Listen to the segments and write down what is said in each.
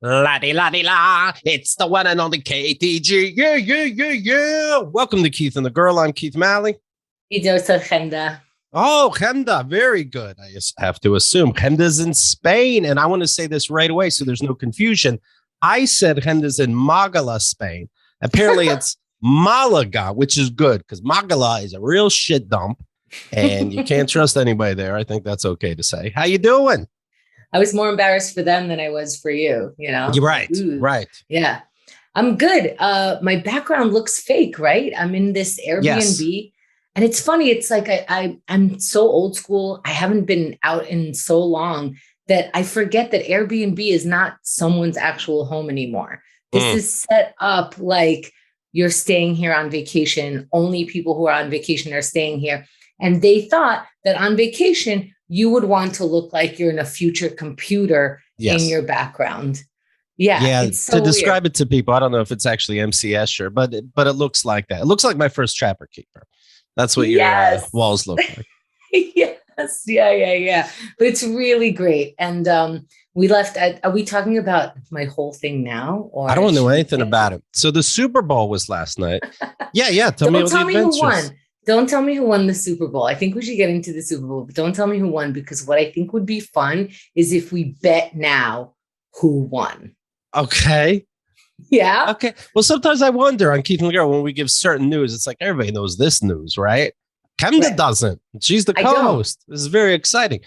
La-di-la-di-la. It's the one and only KATG. Yeah, yeah, yeah, yeah. Welcome to Keith and the Girl. I'm Keith Malley. Chemda. Oh, Chemda. Very good. I just have to assume Chemda's in Spain. And I want to say this right away so there's no confusion. I said Chemda's in Málaga, Spain. Apparently it's Málaga, which is good because Málaga is a real shit dump and you can't trust anybody there. I think that's okay to say. How you doing? I was more embarrassed for them than I was for you, you know? You're right. Ooh. Right. Yeah. I'm good. My background looks fake, right? I'm in this Airbnb. Yes. And it's funny. It's like I'm so old school. I haven't been out in so long that I forget that Airbnb is not someone's actual home anymore. This is set up like you're staying here on vacation. Only people who are on vacation are staying here. And they thought that on vacation, you would want to look like you're in a future computer in your background. Yeah. It's so to describe it to people, I don't know if it's actually MCS but it looks like that. It looks like my first Trapper Keeper. That's what your walls look like. Yes. Yeah. But it's really great. And we left are we talking about my whole thing now? Or I don't know anything about it. So the Super Bowl was last night. Yeah. Tell me who won. Don't tell me who won the Super Bowl. I think we should get into the Super Bowl, but don't tell me who won, because what I think would be fun is if we bet now who won. Okay. Yeah. Okay. Well, sometimes I wonder on Keith and the Girl when we give certain news, it's like everybody knows this news, right? Chemda doesn't. She's the co-host. This is very exciting.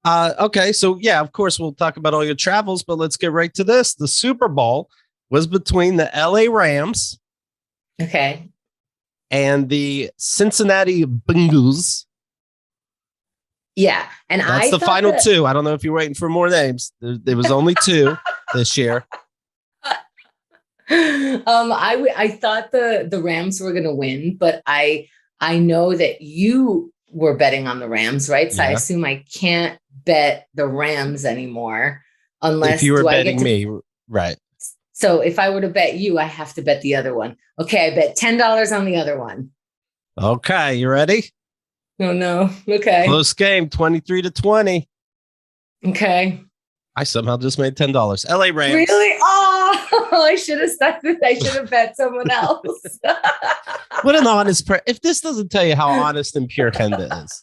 Okay. So yeah, of course we'll talk about all your travels, but let's get right to this. The Super Bowl was between the LA Rams. Okay. And the Cincinnati Bengals. Yeah. And that's the final two. I don't know if you're waiting for more names. There was only two this year. I thought the Rams were going to win, but I know that you were betting on the Rams, right? So I assume I can't bet the Rams anymore unless if you were betting me, right? So if I were to bet you, I have to bet the other one. Okay, I bet $10 on the other one. Okay, you ready? Oh, no. Okay. Close game, 23-20. Okay. I somehow just made $10. LA Rams. Really? Oh, I should have started. I should have bet someone else. What an honest if this doesn't tell you how honest and pure Chemda is.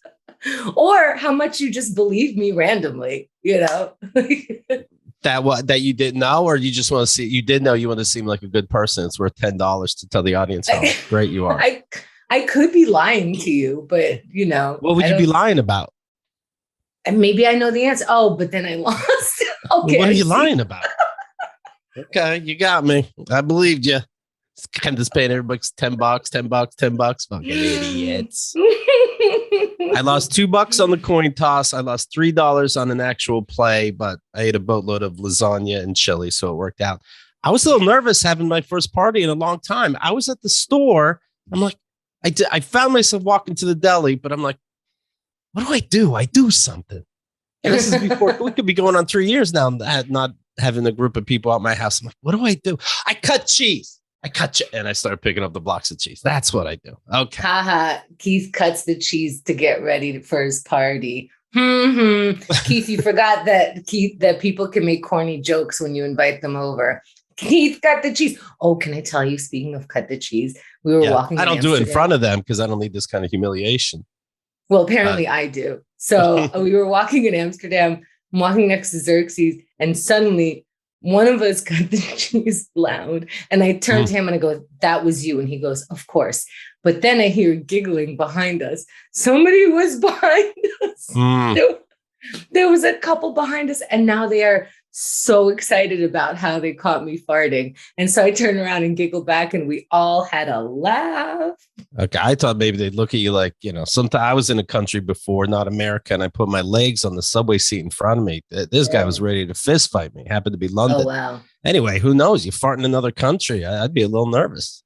Or how much you just believe me randomly, you know? That you didn't know, or you just want to see, you did know, you want to seem like a good person. It's worth $10 to tell the audience how great you are. I could be lying to you, but you know. What would you be lying about? And maybe I know the answer. Oh, but then I lost. Okay. What are you lying about? Okay, you got me. I believed you. Chemda's paying everybody $10. Fucking idiots. I lost $2 on the coin toss. I lost $3 on an actual play, but I ate a boatload of lasagna and chili, so it worked out. I was a little nervous having my first party in a long time. I was at the store. I'm like, I found myself walking to the deli, but I'm like, what do I do? I do something. And this is before, we could be going on 3 years now, not having a group of people at my house. I'm like, what do I do? I cut cheese. And I started picking up the blocks of cheese. That's what I do. Okay. Keith cuts the cheese to get ready for his party. Keith, you forgot that people can make corny jokes when you invite them over. Keith cut the cheese. Oh, can I tell you, speaking of cut the cheese, we were walking. I don't do it in front of them because I don't need this kind of humiliation. Well, apparently I do. So we were walking in Amsterdam. I'm walking next to Xerxes, and suddenly one of us cut the cheese loud. And I turned to him and I go, that was you. And he goes, of course. But then I hear giggling behind us. Somebody was behind us. There was a couple behind us. And now they are so excited about how they caught me farting. And so I turned around and giggled back and we all had a laugh. Okay. I thought maybe they'd look at you like, you know, sometimes I was in a country before, not America, and I put my legs on the subway seat in front of me. This guy was ready to fist fight me. Happened to be London. Oh, wow. Anyway, who knows? You fart in another country. I'd be a little nervous.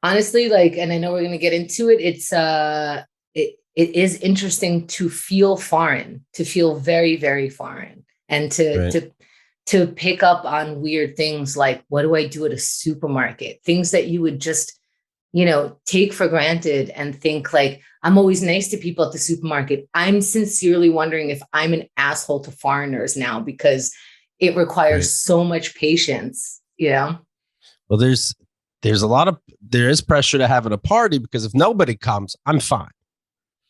Honestly, and I know we're going to get into it. It is interesting to feel foreign, to feel very, very foreign, and to pick up on weird things like, what do I do at a supermarket? Things that you would just, you know, take for granted and think like, I'm always nice to people at the supermarket. I'm sincerely wondering if I'm an asshole to foreigners now because it requires so much patience, Well, there is pressure to have at a party, because if nobody comes, I'm fine.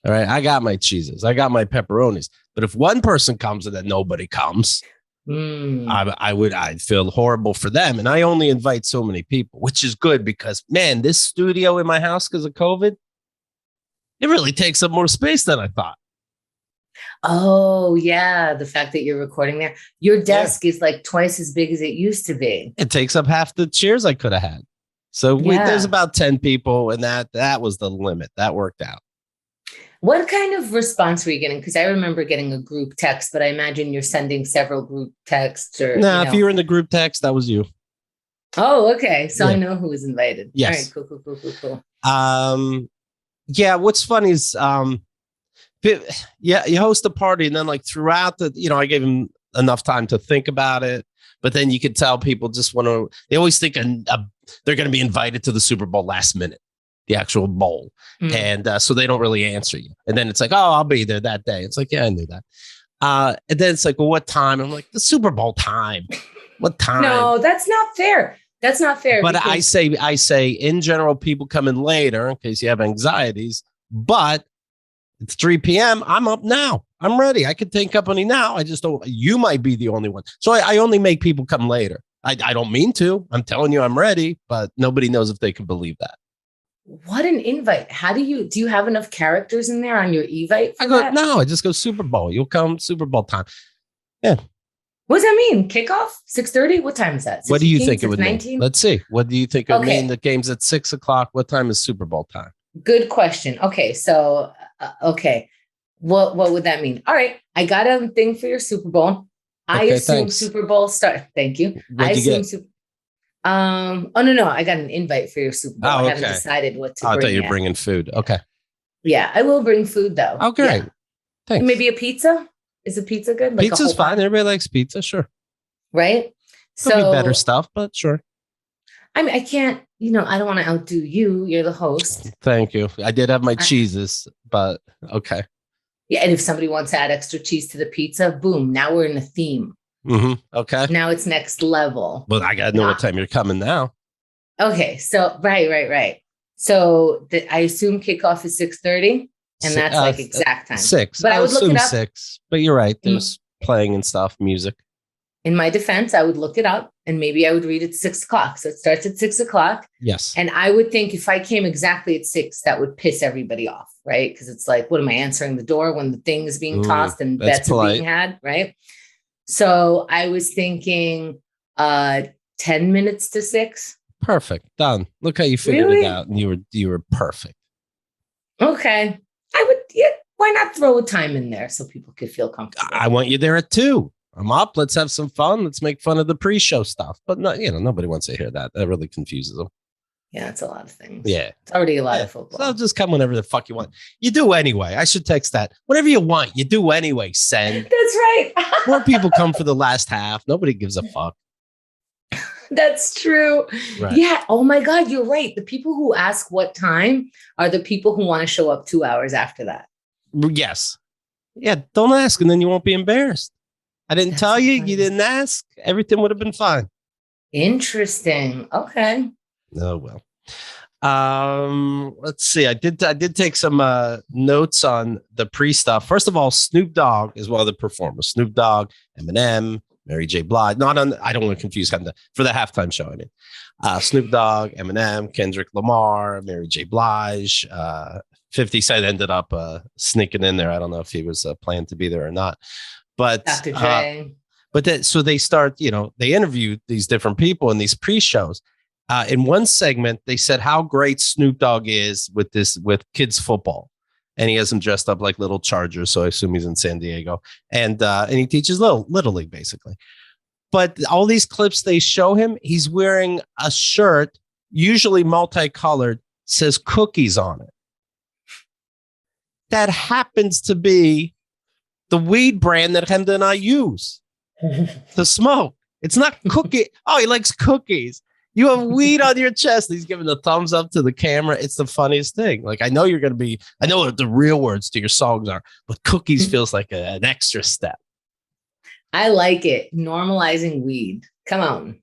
All right. I got my cheeses. I got my pepperonis. But if one person comes and then nobody comes, I'd feel horrible for them. And I only invite so many people, which is good because, man, this studio in my house, because of COVID, it really takes up more space than I thought. Oh, yeah. The fact that you're recording there. Your desk is like twice as big as it used to be. It takes up half the chairs I could have had. So there's about 10 people, and that was the limit. That worked out. What kind of response were you getting? Because I remember getting a group text, but I imagine you're sending several group texts. Or if you were in the group text, that was you. Oh, okay. So I know who was invited. Yes. All right, cool. Yeah. What's funny is, you host a party, and then like throughout I gave him enough time to think about it. But then you could tell people just want to. They always think they're going to be invited to the Super Bowl last minute. The actual bowl. And so they don't really answer you. And then it's like, oh, I'll be there that day. It's like, yeah, I knew that. And then it's like, well, what time? I'm like, the Super Bowl time. What time? No, that's not fair. That's not fair. But I say in general, people come in later in case you have anxieties, but it's 3 p.m. I'm up now. I'm ready. I could take company now. I just don't, you might be the only one. So I only make people come later. I don't mean to. I'm telling you I'm ready, but nobody knows if they can believe that. What an invite. How do you have enough characters in there on your evite? I just go Super Bowl. You'll come Super Bowl time. Yeah. What does that mean? Kickoff? 6:30? What time is that? What do you think it would mean? Let's see. What do you think it would mean? The game's at 6:00. What time is Super Bowl time? Good question. Okay. So, What would that mean? All right. I got a thing for your Super Bowl. I assume Super Bowl start. Thank you. What'd you get? No. I got an invite for your Super Bowl. I haven't decided what to bring. I thought you were bringing food. Okay. Yeah, I will bring food though. Oh, great. Yeah. Thanks. Maybe a pizza? Is a pizza good? Like Pizza's fine. Everybody likes pizza. Sure. Right? Could be better stuff, but sure. I mean, I can't, I don't want to outdo you. You're the host. Thank you. I did have my cheeses, but okay. Yeah. And if somebody wants to add extra cheese to the pizza, boom, now we're in a theme. Mm-hmm. Okay. Now it's next level. Well, I got to know what time you're coming now. Okay. So, right. So I assume kickoff is 6:30 and that's like exact time. 6. But I would look it up. 6, but you're right. There's playing and stuff, music. In my defense, I would look it up and maybe I would read it 6:00. So it starts at 6:00. Yes. And I would think if I came exactly at 6, that would piss everybody off, right? Because it's like, what am I answering the door when the thing is being tossed and bets are being had, right? So I was thinking 10 minutes to 6. Perfect. Done. Look how you figured it out. And you were perfect. Okay. Why not throw a time in there so people could feel comfortable? I want you there at 2. I'm up. Let's have some fun. Let's make fun of the pre-show stuff. But no, nobody wants to hear that. That really confuses them. Yeah, it's a lot of things. Yeah. It's already a lot of football. So just come whenever the fuck you want. You do anyway. I should text that. Whatever you want, you do anyway, send. That's right. More people come for the last half. Nobody gives a fuck. That's true. Right. Yeah. Oh my God, you're right. The people who ask what time are the people who want to show up 2 hours after that. Yes. Yeah. Don't ask and then you won't be embarrassed. I didn't tell you. Funny. You didn't ask. Everything would have been fine. Interesting. Okay. Oh, well. Let's see. I did take some notes on the pre-stuff. First of all, Snoop Dogg is one of the performers. Snoop Dogg, Eminem, Mary J. Blige. I don't want to confuse Chemda for the halftime show. I mean, Snoop Dogg, Eminem, Kendrick Lamar, Mary J. Blige. 50 Cent ended up sneaking in there. I don't know if he was planning to be there or not. But Dr. Dre. So they start, they interviewed these different people in these pre-shows. In one segment, they said how great Snoop Dogg is with kids football, and he has them dressed up like little Chargers. So I assume he's in San Diego, and he teaches little league basically. But all these clips they show him, he's wearing a shirt, usually multicolored, says cookies on it. That happens to be the weed brand that Chemda and I use to smoke. It's not cookie. Oh, he likes cookies. You have weed on your chest. He's giving the thumbs up to the camera. It's the funniest thing. Like, I know what the real words to your songs are, but cookies feels like an extra step. I like it. Normalizing weed. Come on.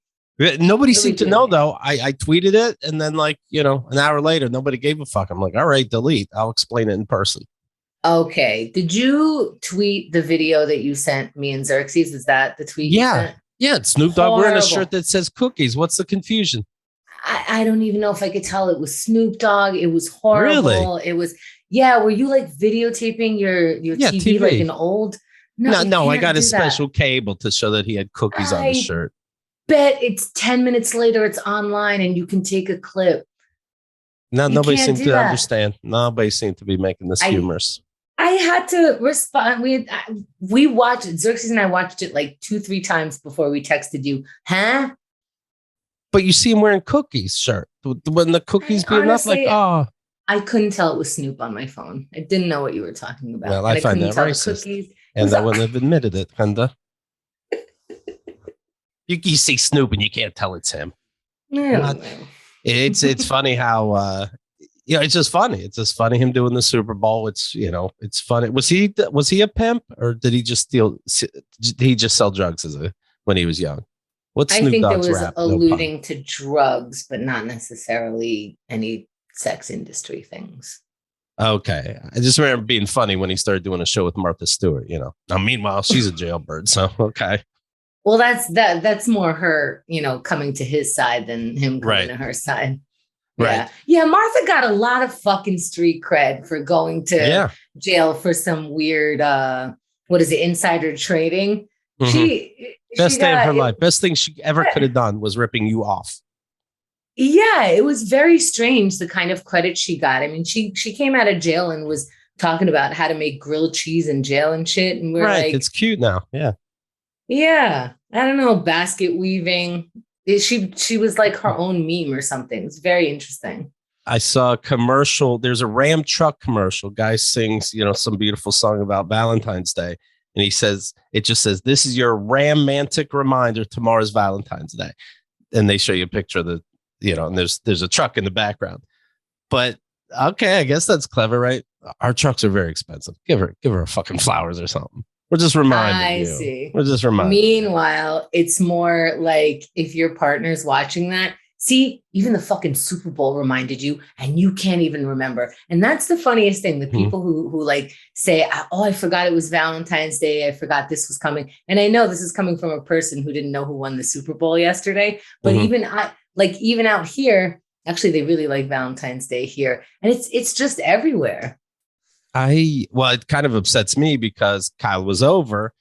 Nobody seemed to know, though. I tweeted it, and then an hour later, nobody gave a fuck. I'm like, all right, delete. I'll explain it in person. Okay. Did you tweet the video that you sent me and Xerxes? Is that the tweet you sent? Yeah, it's Snoop Dogg wearing a shirt that says cookies. What's the confusion? I don't even know if I could tell it was Snoop Dogg. It was horrible. Really? It was, were you like videotaping your TV like an old? No, I got a special cable to show that he had cookies on his shirt. Bet it's 10 minutes later, it's online and you can take a clip. No, nobody seemed to understand. Nobody seemed to be making this humorous. I had to respond. We watched it. Xerxes and I watched it like 2-3 times before we texted you. Huh? But you see him wearing cookies shirt. When the cookies being up, like, oh. I couldn't tell it was Snoop on my phone. I didn't know what you were talking about. Well, I find that racist. And I wouldn't have admitted it, Chemda. You see Snoop and you can't tell it's him. It's funny how it's just funny. It's just funny him doing the Super Bowl. It's it's funny. Was he a pimp, or did he just sell drugs when he was young? What's Snoop Dogg's rap? I think there was alluding to drugs, but not necessarily any sex industry things. Okay. I just remember being funny when he started doing a show with Martha Stewart, Now, meanwhile, she's a jailbird, so okay. Well, that's more her, coming to his side than him coming to her side. Right. Yeah, Martha got a lot of fucking street cred for going to jail for some weird insider trading. Mm-hmm. Best day of her life. Best thing she ever could have done was ripping you off. Yeah, it was very strange, the kind of credit she got. I mean, she came out of jail and was talking about how to make grilled cheese in jail and shit. And we're like, it's cute now. Yeah. Yeah. I don't know. Basket weaving. She was like her own meme or something. It's very interesting. I saw a commercial. There's a Ram truck commercial. Guy sings, some beautiful song about Valentine's Day. And it just says, this is your romantic reminder. Tomorrow's Valentine's Day. And they show you a picture of the, and there's a truck in the background. But okay, I guess that's clever, right? Our trucks are very expensive. Give her a fucking flowers or something. We're just reminding you. I see. We're just reminding. Meanwhile, it's more like if your partner's watching that, see, even the fucking Super Bowl reminded you and you can't even remember. And that's the funniest thing. The people who like say, oh, I forgot it was Valentine's Day. I forgot this was coming. And I know this is coming from a person who didn't know who won the Super Bowl yesterday. But even out here, actually, they really like Valentine's Day here. And it's just everywhere. It kind of upsets me because Kyle was over.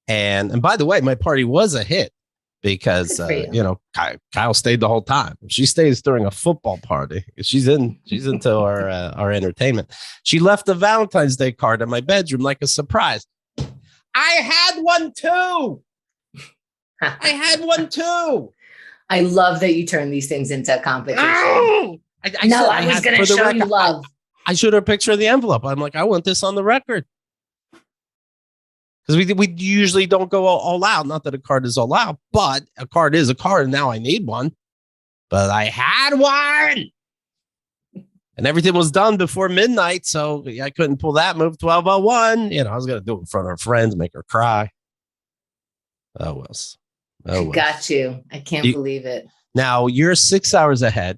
And by the way, my party was a hit. Because Kyle stayed the whole time. She stays during a football party. She's into our entertainment. She left the Valentine's Day card in my bedroom like a surprise. I had one too. I love that you turn these things into a competition. I was going to show you love. I showed her a picture of the envelope. I'm like, I want this on the record. Because we usually don't go all out. Not that a card is all out, but a card is a card. And now I need one. But I had one. And everything was done before midnight. So I couldn't pull that move 12:01. I was going to do it in front of her friends, make her cry. Oh, well. Got you. I can't believe it. Now you're 6 hours ahead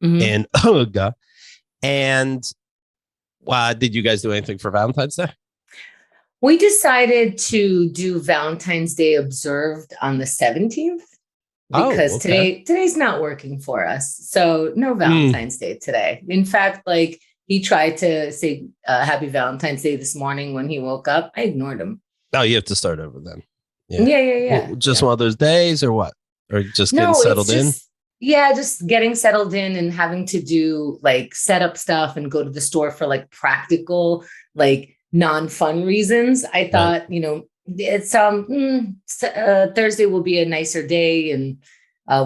in Uga. And did you guys do anything for Valentine's Day? We decided to do Valentine's Day observed on the 17th because today's not working for us. So no Valentine's Day today. In fact, he tried to say happy Valentine's Day this morning when he woke up. I ignored him. Oh, you have to start over then. Yeah. Well, just one of those days or what? Or just getting settled in? Yeah, just getting settled in and having to do set up stuff and go to the store for practical, non-fun reasons. I thought, it's Thursday will be a nicer day and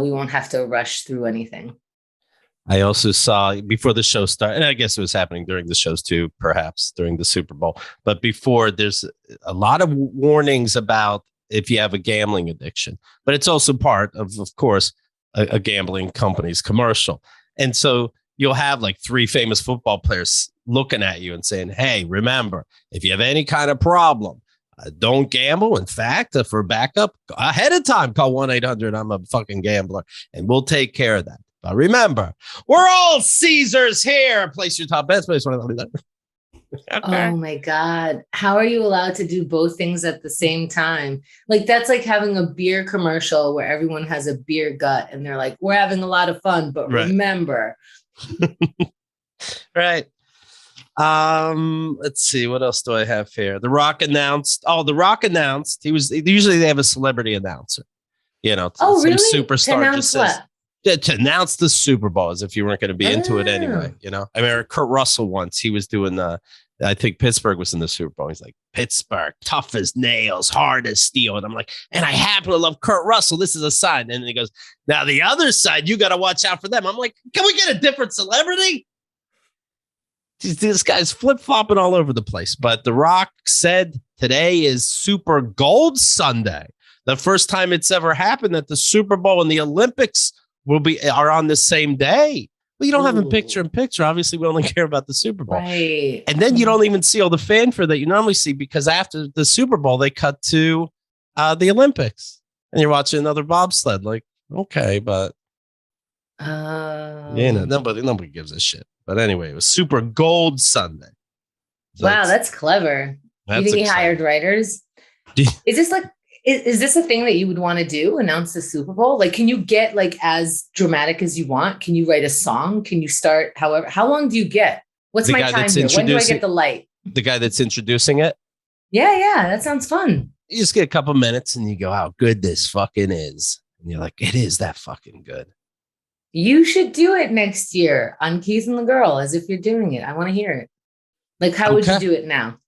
we won't have to rush through anything. I also saw before the show started, and I guess it was happening during the shows too, perhaps during the Super Bowl, but before, there's a lot of warnings about if you have a gambling addiction, but it's also part of course, a gambling company's commercial. And so you'll have 3 famous football players looking at you and saying, hey, remember, if you have any kind of problem, Don't gamble. In fact, for backup, ahead of time, call 1-800 I'm a fucking gambler, and we'll take care of that. But remember, we're all Caesars here. Place your top bets. Place one of them. Okay. Oh my God. How are you allowed to do both things at the same time? Like, that's like having a beer commercial where everyone has a beer gut and they're like, we're having a lot of fun, but remember. Right. Let's see. What else do I have here? The Rock announced. Usually they have a celebrity announcer, some really? superstar just says to announce the Super Bowl, as if you weren't going to be into it anyway. I mean, Kurt Russell once, he was doing I think Pittsburgh was in the Super Bowl. He's like, Pittsburgh, tough as nails, hard as steel. And I'm like, and I happen to love Kurt Russell. This is a sign. And then he goes, now the other side, you got to watch out for them. I'm like, can we get a different celebrity? This guy's flip-flopping all over the place. But The Rock said today is Super Gold Sunday. The first time it's ever happened that the Super Bowl and the Olympics are on the same day. Well, you don't have a picture-in-picture. Obviously, we only care about the Super Bowl. Right. And then you don't even see all the fanfare that you normally see, because after the Super Bowl, they cut to the Olympics. And you're watching another bobsled. Like, okay, but nobody gives a shit. But anyway, it was Super Gold Sunday. So wow, that's clever. You think he hired writers? Is this like, is this a thing that you would want to do? Announce the Super Bowl? Like, can you get like as dramatic as you want? Can you write a song? Can you start however? How long do you get? What's my time here? When do I get the light? The guy that's introducing it? Yeah, that sounds fun. You just get a couple minutes and you go, how good this fucking is. And you're like, it is that fucking good. You should do it next year on Keith and the Girl, as if you're doing it. I want to hear it. Like, how would you do it now?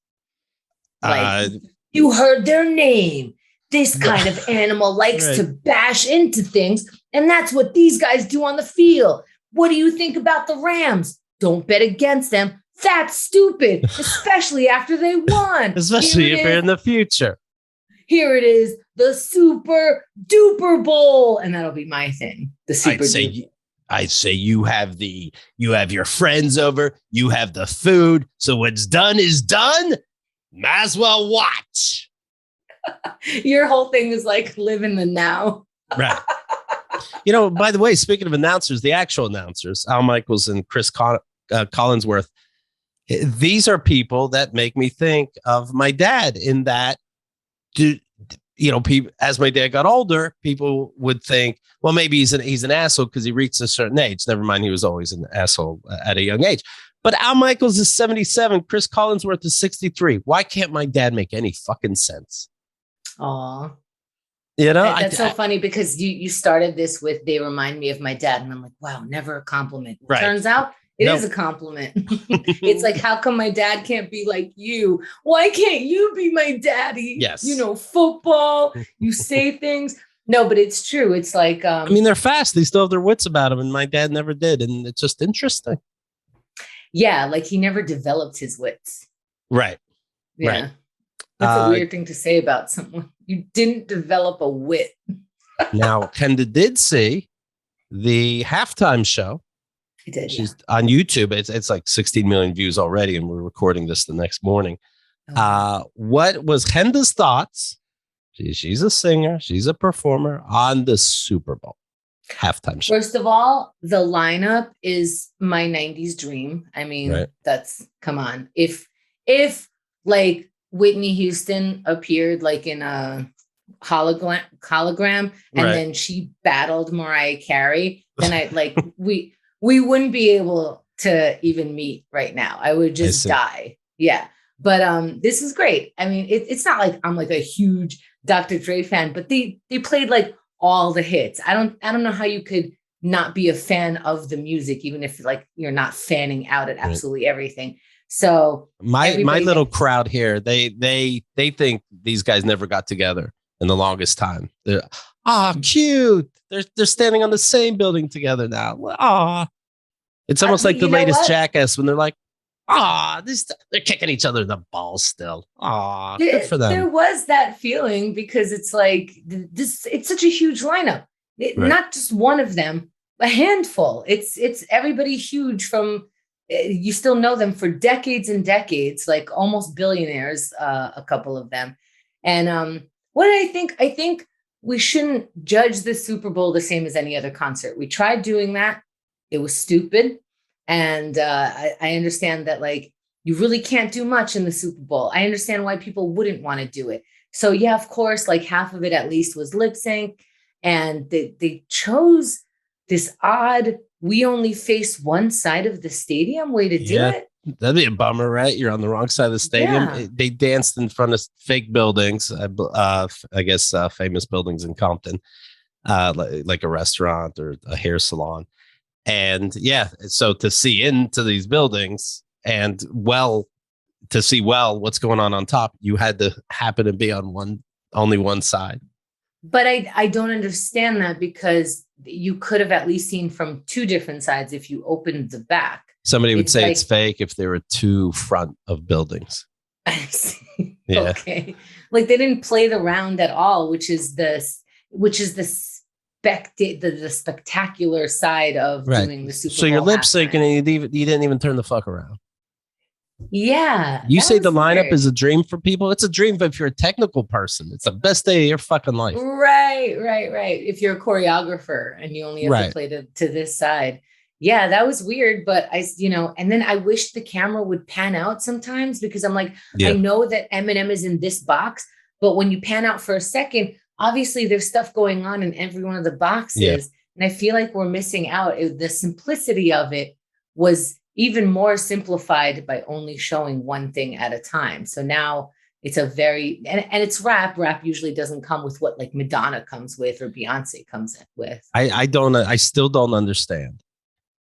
Like, you heard their name. This kind of animal likes to bash into things, and that's what these guys do on the field. What do you think about the Rams? Don't bet against them. That's stupid, especially after they won. Especially if you're in the future. Here it is, the Super Duper Bowl, and that'll be my thing. The Super Duper. I'd say you have your friends over, you have the food, so what's done is done. Might as well watch. Your whole thing is like live in the now. Right. By the way, speaking of announcers, the actual announcers, Al Michaels and Chris Collinsworth, these are people that make me think of my dad, in that, people, as my dad got older, people would think, well, maybe he's an asshole because he reached a certain age. Never mind, he was always an asshole at a young age. But Al Michaels is 77. Chris Collinsworth is 63. Why can't my dad make any fucking sense? Aw. That's so funny, because you started this with, they remind me of my dad. And I'm like, wow, never a compliment. Right. Turns out it is a compliment. It's like, how come my dad can't be like you? Why can't you be my daddy? Yes. Football, you say things. No, but it's true. It's like, they're fast. They still have their wits about them. And my dad never did. And it's just interesting. Yeah. Like, he never developed his wits. Right. Yeah. Right. That's a weird thing to say about someone. You didn't develop a wit. Now, Chemda did see the halftime show. I did. She's on YouTube. It's like 16 million views already, and we're recording this the next morning. What was Chemda's thoughts? She's a singer. She's a performer on the Super Bowl halftime show. First of all, the lineup is my 90s dream. I mean, come on. If like Whitney Houston appeared like in a hologram and then she battled Mariah Carey, then I like we wouldn't be able to even meet right now. I would just die. Yeah. But this is great. I mean, it's not like I'm like a huge Dr. Dre fan, but they played like all the hits. I don't know how you could not be a fan of the music, even if like you're not fanning out at absolutely everything. So my little crowd here, they think these guys never got together in the longest time. They're cute. They're standing on the same building together now. It's almost like the latest Jackass when they're like, they're kicking each other in the balls still. Good for them. There was that feeling because it's like this. It's such a huge lineup. Not just one of them, a handful. It's everybody huge from. You still know them for decades and decades, like almost billionaires, a couple of them. And what did I think? I think we shouldn't judge the Super Bowl the same as any other concert. We tried doing that. It was stupid. And I understand that, like, you really can't do much in the Super Bowl. I understand why people wouldn't want to do it. So yeah, of course, like half of it at least was lip sync. And they chose this odd, we only face one side of the stadium way to do it. That'd be a bummer, right? You're on the wrong side of the stadium. Yeah. They danced in front of fake buildings, I guess famous buildings in Compton, like a restaurant or a hair salon. And yeah, so to see into these buildings and to see what's going on top, you had to happen to be on only one side. But I don't understand that, because you could have at least seen from two different sides if you opened the back. Somebody would say it's fake if there were two front of buildings. I see. Yeah. Okay. Like they didn't play the round at all, which is the spectacular side of doing the Super Bowl. So you're lip syncing and you didn't even turn the fuck around. Yeah. You say the lineup is a dream for people. It's a dream if you're a technical person. It's the best day of your fucking life. Right. If you're a choreographer and you only have to play to this side. Yeah, that was weird. But and then I wish the camera would pan out sometimes, because I'm like, I know that Eminem is in this box, but when you pan out for a second, obviously there's stuff going on in every one of the boxes. Yeah. And I feel like we're missing out. The simplicity of it was even more simplified by only showing one thing at a time. So now it's a very, and it's rap. Rap usually doesn't come with what like Madonna comes with or Beyonce comes with. I still don't understand.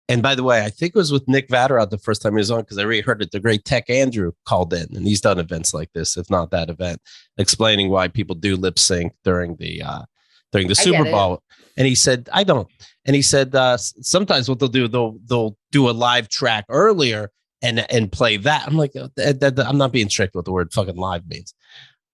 And by the way, I think it was with Nick Vatterott the first time he was on, because I already heard it. The great Tech Andrew called in, and he's done events like this, if not that event, explaining why people do lip sync during the Super Bowl. And he said, I don't. And he said, sometimes what they'll do a live track earlier and play that. I'm like, I'm not being strict with the word fucking live means.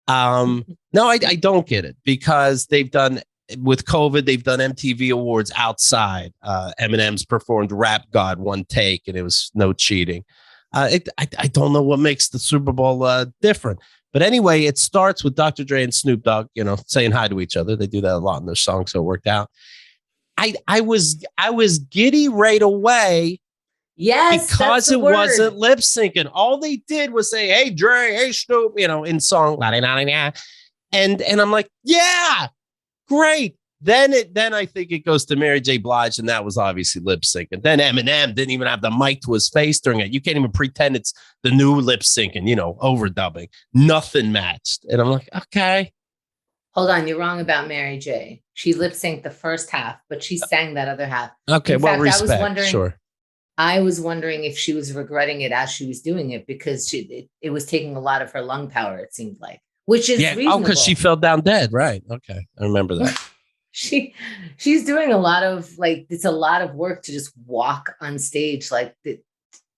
No, I don't get it, because they've done. With COVID, they've done MTV Awards outside. Eminem's performed Rap God one take, and it was no cheating. I don't know what makes the Super Bowl different. But anyway, it starts with Dr. Dre and Snoop Dogg, saying hi to each other. They do that a lot in their songs, so it worked out. I was giddy right away. Yes, because it wasn't lip syncing. All they did was say, "Hey Dre, hey Snoop," in song, and I'm like, yeah. Great. Then I think it goes to Mary J. Blige, and that was obviously lip sync. And then Eminem didn't even have the mic to his face during it. You can't even pretend it's the new lip syncing, overdubbing. Nothing matched. And I'm like, okay. Hold on, you're wrong about Mary J. She lip synced the first half, but she sang that other half. Okay, respect. Sure. I was wondering if she was regretting it as she was doing it, because it was taking a lot of her lung power, it seemed like. Which is reasonable. Because she fell down dead, right? Okay, I remember that. She's doing a lot of it's a lot of work to just walk on stage, to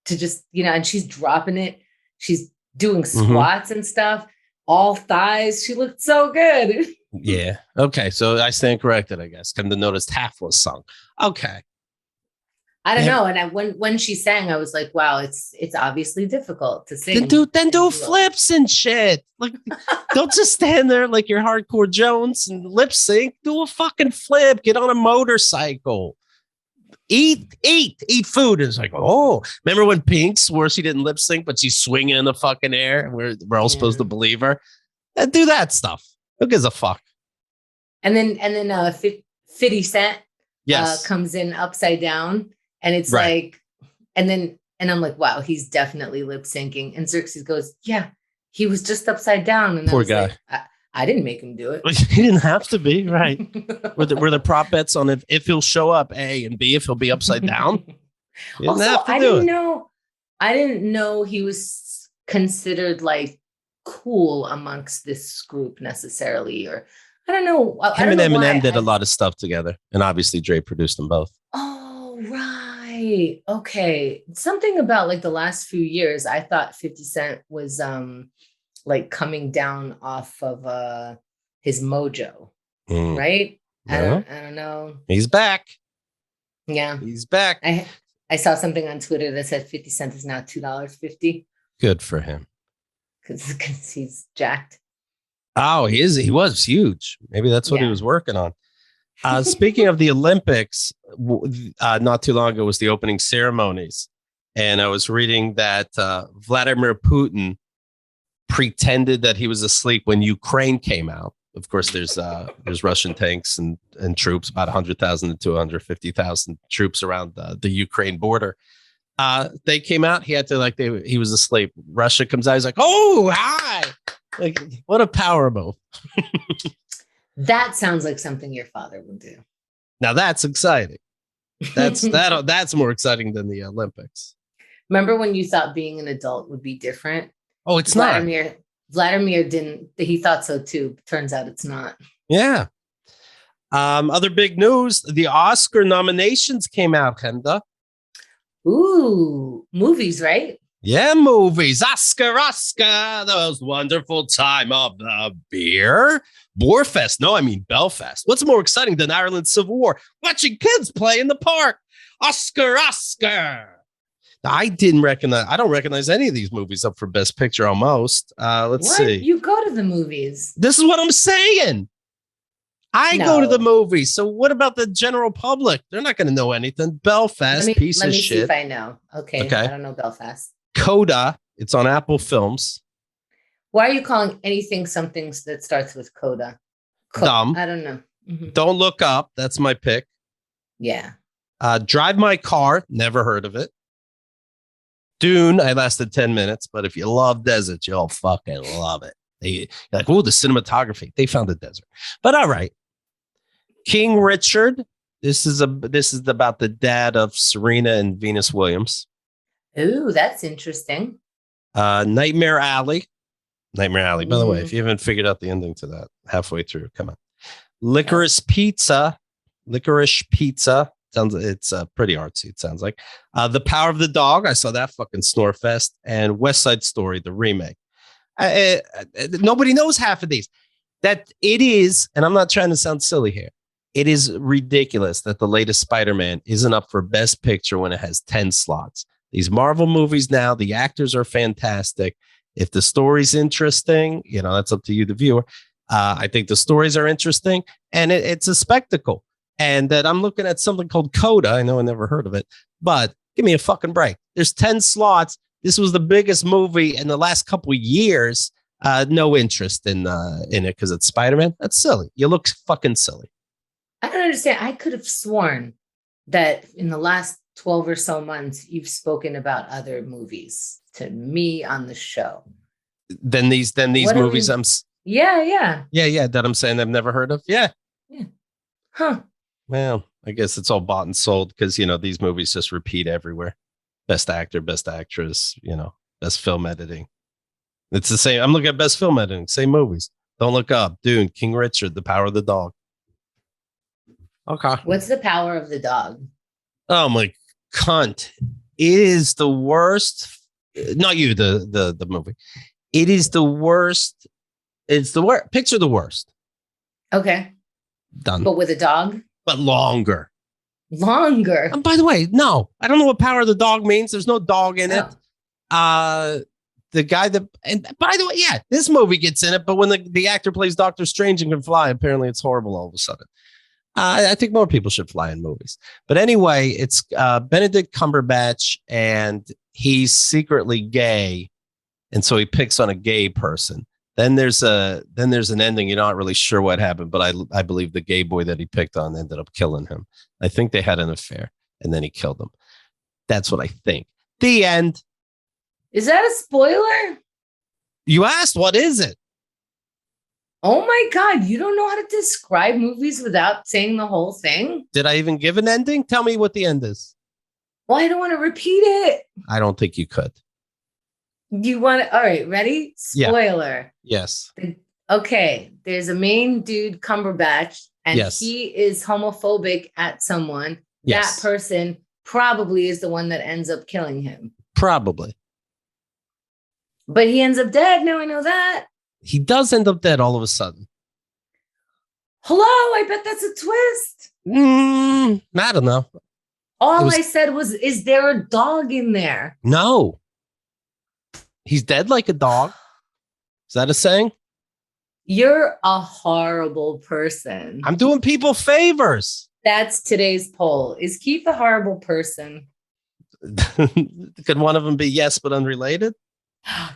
just and she's dropping it. She's doing squats and stuff, all thighs. She looked so good. Yeah. Okay, so I stand corrected, I guess. Come to notice half was sung. Okay. I don't know. And when she sang, I was like, wow, it's obviously difficult to sing. Then do flips and shit. Like, don't just stand there like you're Hardcore Jones and lip sync. Do a fucking flip. Get on a motorcycle. Eat food. And it's like, oh, remember when Pink swore she didn't lip sync, but she's swinging in the fucking air, and we're all supposed to believe her? Do that stuff. Who gives a fuck? And then 50 Cent comes in upside down. And it's like, and I'm like, wow, he's definitely lip syncing. And Xerxes goes, yeah, he was just upside down. And poor guy. Like, I didn't make him do it. He didn't have to be, right? were the prop bets on if he'll show up, A, and B, if he'll be upside down? I didn't know he was considered cool amongst this group necessarily, or I don't know. Him and Eminem did a lot of stuff together, and obviously Dre produced them both. Oh, right. Okay. Something about the last few years, I thought 50 Cent was coming down off of his mojo, right? Yeah. I don't know. He's back. Yeah. He's back. I saw something on Twitter that said 50 Cent is now $2.50. Good for him. Because he's jacked. Oh, he was huge. Maybe that's what he was working on. Speaking of the Olympics, not too long ago was the opening ceremonies. And I was reading that Vladimir Putin pretended that he was asleep when Ukraine came out. Of course, there's Russian tanks and troops, about 100,000 to 250,000 troops around the Ukraine border. They came out. He had to he was asleep. Russia comes out. He's like, "Oh, hi!" Like, what a power move. That sounds like something your father would do. Now that's exciting. That's more exciting than the Olympics. Remember when you thought being an adult would be different? Oh, it's Vladimir, not. Vladimir didn't. He thought so too. Turns out it's not. Yeah. Other big news: the Oscar nominations came out, Chemda. Ooh, movies, right? Yeah, movies. Oscar, the most wonderful time of the beer. Boarfest. No, I mean Belfast. What's more exciting than Ireland's Civil War? Watching kids play in the park. Oscar. I don't recognize any of these movies up for Best Picture almost. Let's see. You go to the movies. This is what I'm saying. I go to the movies. So what about the general public? They're not going to know anything. Belfast, piece of shit. Let me see if I know. Okay. I don't know Belfast. Coda. It's on Apple Films. Why are you calling anything something that starts with Coda? Dumb. I don't know. Mm-hmm. Don't Look Up. That's my pick. Yeah. Drive My Car. Never heard of it. Dune. I lasted 10 minutes, but if you love deserts, you'll fucking love it. You're like, oh, the cinematography. They found the desert. But all right. King Richard. This is about the dad of Serena and Venus Williams. Ooh, that's interesting. Nightmare Alley. By the way, if you haven't figured out the ending to that halfway through, come on. Licorice Pizza. It's pretty artsy. It sounds like The Power of the Dog. I saw that fucking snore fest. And West Side Story, the remake. Nobody knows half of these. That it is, and I'm not trying to sound silly here. It is ridiculous that the latest Spider-Man isn't up for Best Picture when it has 10 slots. These Marvel movies now, the actors are fantastic. If the story's interesting, that's up to you, the viewer. I think the stories are interesting, and it's a spectacle. And that I'm looking at something called Coda. I know I never heard of it, but give me a fucking break. There's 10 slots. This was the biggest movie in the last couple of years. No interest in it because it's Spider-Man. That's silly. You look fucking silly. I don't understand. I could have sworn that in the last 12 or so months, you've spoken about other movies to me on the show. Then these movies. Yeah. That I'm saying I've never heard of. Yeah. Huh. Well, I guess it's all bought and sold because these movies just repeat everywhere. Best actor, best actress, best film editing. It's the same. I'm looking at best film editing, same movies. Don't Look Up, Dune, King Richard, The Power of the Dog. Okay. What's The Power of the Dog? Oh my cunt. It is the worst. Not you, the movie. It is the worst. It's the worst. Picture the worst. Okay. Done. But with a dog? But longer. And by the way, no, I don't know what Power of the Dog means. There's no dog in it. The guy and by the way, yeah, this movie gets in it, but when the actor plays Doctor Strange and can fly, apparently it's horrible all of a sudden. I think more people should fly in movies. But anyway, it's Benedict Cumberbatch, and he's secretly gay, and so he picks on a gay person. Then there's an ending. You're not really sure what happened, but I believe the gay boy that he picked on ended up killing him. I think they had an affair, and then he killed him. That's what I think. The end. Is that a spoiler? You asked, what is it? Oh my God, you don't know how to describe movies without saying the whole thing? Did I even give an ending? Tell me what the end is. Well, I don't want to repeat it. I don't think you could. You want to? All right, ready? Spoiler. Yeah. Yes. Okay, there's a main dude, Cumberbatch, and he is homophobic at someone. Yes. That person probably is the one that ends up killing him. Probably. But he ends up dead. Now I know that. He does end up dead all of a sudden. Hello, I bet that's a twist. I don't know. I said was, is there a dog in there? No. He's dead like a dog. Is that a saying? You're a horrible person. I'm doing people favors. That's today's poll. Is Keith a horrible person? Could one of them be yes, but unrelated?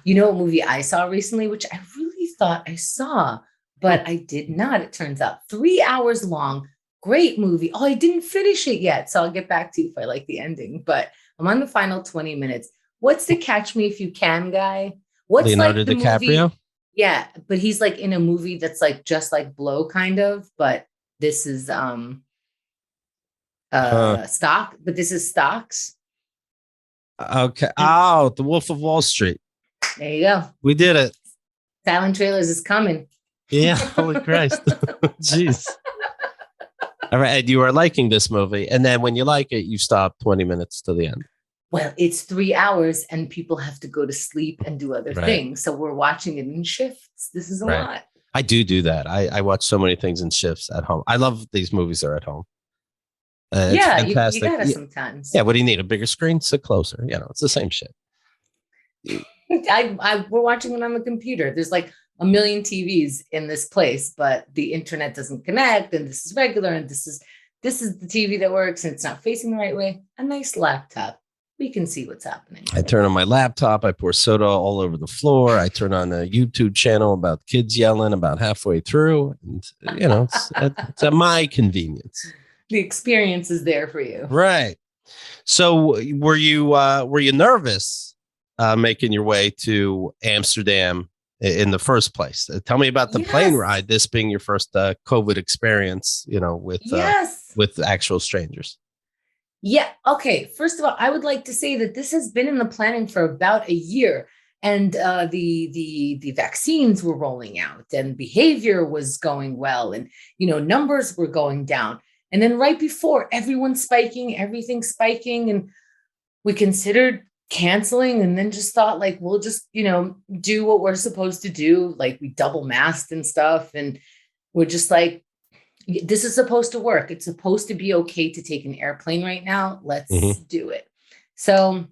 You know what movie I saw recently, which I really thought I saw, but I did not. It turns out 3 hours long. Great movie. Oh, I didn't finish it yet. So I'll get back to you if I like the ending, but I'm on the final 20 minutes. What's the Catch Me If You Can guy? What's Leonardo like the DiCaprio? Movie? Yeah, but he's like in a movie that's like just like Blow kind of, but this is stock, but this is stocks. Okay. Oh, The Wolf of Wall Street. There you go. We did it. Silent Trailers is coming. Yeah. Holy Christ. Jeez. All right. And you are liking this movie. And then when you like it, you stop 20 minutes to the end. Well, it's 3 hours and people have to go to sleep and do other things. So we're watching it in shifts. This is a lot. I do that. I watch so many things in shifts at home. I love these movies are at home. Yeah, you gotta sometimes. Yeah, what do you need? A bigger screen? Sit closer. You know, it's the same shit. We're watching it on the computer. There's like a million TVs in this place, but the internet doesn't connect, and this is regular, and this is the TV that works, and it's not facing the right way. A nice laptop. We can see what's happening. I turn on my laptop. I pour soda all over the floor. I turn on a YouTube channel about kids yelling about halfway through. And, you know, it's at my convenience. The experience is there for you. Right. So were you nervous making your way to Amsterdam in the first place? Tell me about the plane ride, this being your first COVID experience, you know, with actual strangers. Yeah. Okay. First of all, I would like to say that this has been in the planning for about a year, and the vaccines were rolling out, and behavior was going well, and numbers were going down. And then right before, everything's spiking, and we considered canceling, and then just thought like, we'll just do what we're supposed to do. Like we double masked and stuff, and we're just like, this is supposed to work. It's supposed to be okay to take an airplane right now. Let's do it. So,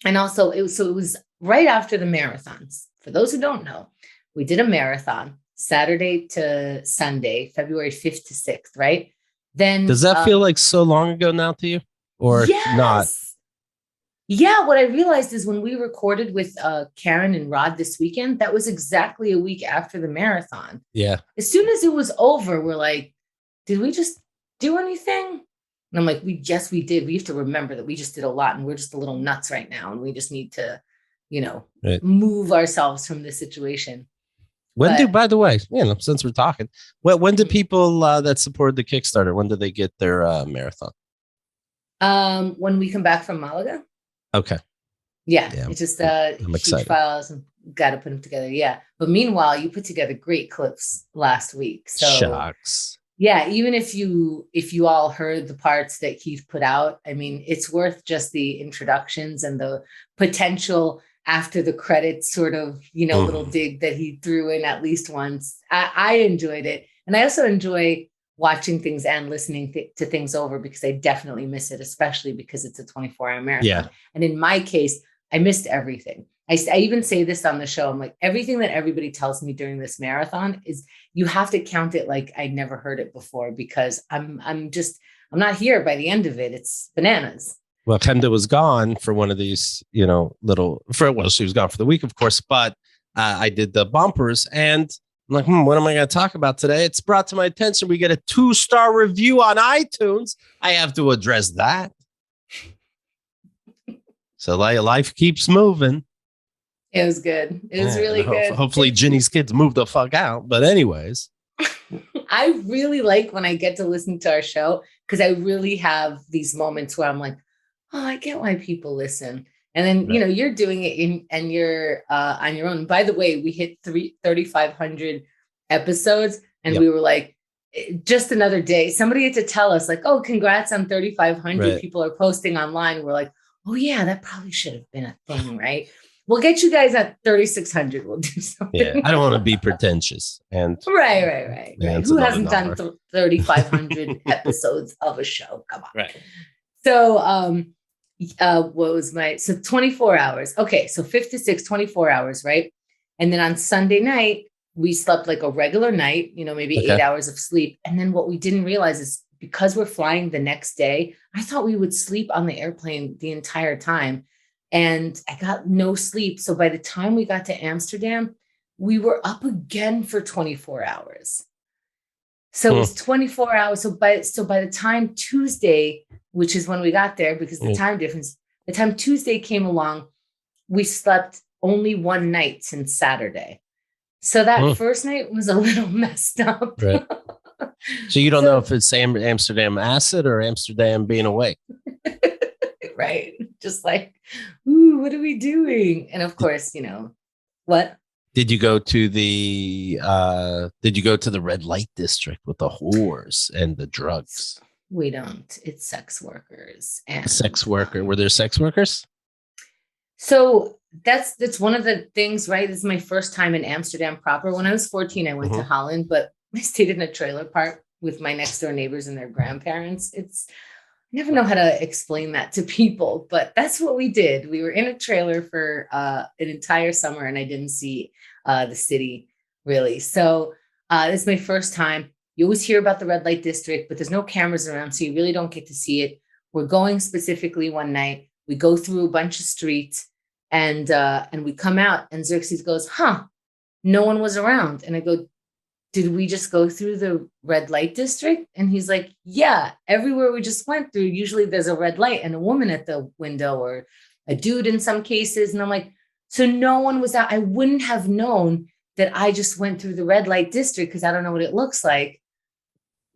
and also it was right after the marathons. For those who don't know, we did a marathon Saturday to Sunday, February 5th to 6th, right? Then does that feel like so long ago now to you, or not? Yeah, what I realized is when we recorded with Karen and Rod this weekend, that was exactly a week after the marathon. Yeah. As soon as it was over, we're like, did we just do anything? And I'm like, we did. We have to remember that we just did a lot, and we're just a little nuts right now, and we just need to, move ourselves from this situation. By the way, since we're talking, when do people that supported the Kickstarter, when do they get their marathon? When we come back from Málaga. Okay. Yeah. It's just I'm excited. Files and got to put them together. Yeah. But meanwhile, you put together great clips last week. So shucks. Yeah, even if you all heard the parts that Keith put out, I mean, it's worth just the introductions and the potential after the credits sort of, little dig that he threw in at least once. I enjoyed it. And I also enjoy watching things and listening to things over, because I definitely miss it, especially because it's a 24-hour marathon. Yeah. And in my case, I missed everything. I even say this on the show. I'm like, everything that everybody tells me during this marathon is you have to count it like I never heard it before, because I'm not here by the end of it. It's bananas. Well, Chemda was gone for one of these, she was gone for the week, of course, but I did the bumpers, and I'm like, what am I going to talk about today? It's brought to my attention. We get a 2-star review on iTunes. I have to address that. So life keeps moving. It was good. It was really good. Hopefully Ginny's kids move the fuck out. But anyways. I really like when I get to listen to our show, because I really have these moments where I'm like, oh, I get why people listen. And then, you're doing it and you're on your own. By the way, we hit 3,500 episodes, and we were like, just another day. Somebody had to tell us like, oh, congrats on 3,500. Right. People are posting online. We're like, oh yeah, that probably should have been a thing, right? We'll get you guys at 3,600. We'll do something. Yeah, I don't want to be pretentious. And right. Who hasn't done 3,500 episodes of a show? Come on. Right. So, 24 hours. Okay, so 5 to 6, 24 hours, right? And then on Sunday night, we slept like a regular night, maybe 8 hours of sleep. And then what we didn't realize is because we're flying the next day, I thought we would sleep on the airplane the entire time. And I got no sleep. So by the time we got to Amsterdam, we were up again for 24 hours. So it was 24 hours. So by the time Tuesday, which is when we got there, because the time difference, the time Tuesday came along, we slept only one night since Saturday. So that first night was a little messed up. Right. So you don't know if it's Amsterdam acid or Amsterdam being awake. Right. Just like, ooh, what are we doing? And of course, what? Did you go to the red light district with the whores and the drugs? We don't. It's sex workers. And sex worker. Were there sex workers? So that's one of the things, right? This is my first time in Amsterdam proper. When I was 14, I went to Holland, but I stayed in a trailer park with my next door neighbors and their grandparents. I never know how to explain that to people, but that's what we did. We were in a trailer for an entire summer, and I didn't see the city really. So this is my first time. You always hear about the red light district, but there's no cameras around, so you really don't get to see it. We're going specifically one night. We go through a bunch of streets, and we come out, and Xerxes goes, no one was around. And I go, did we just go through the red light district? And he's like, yeah, everywhere we just went through, usually there's a red light and a woman at the window, or a dude in some cases. And I'm like, so no one was out. I wouldn't have known that I just went through the red light district because I don't know what it looks like.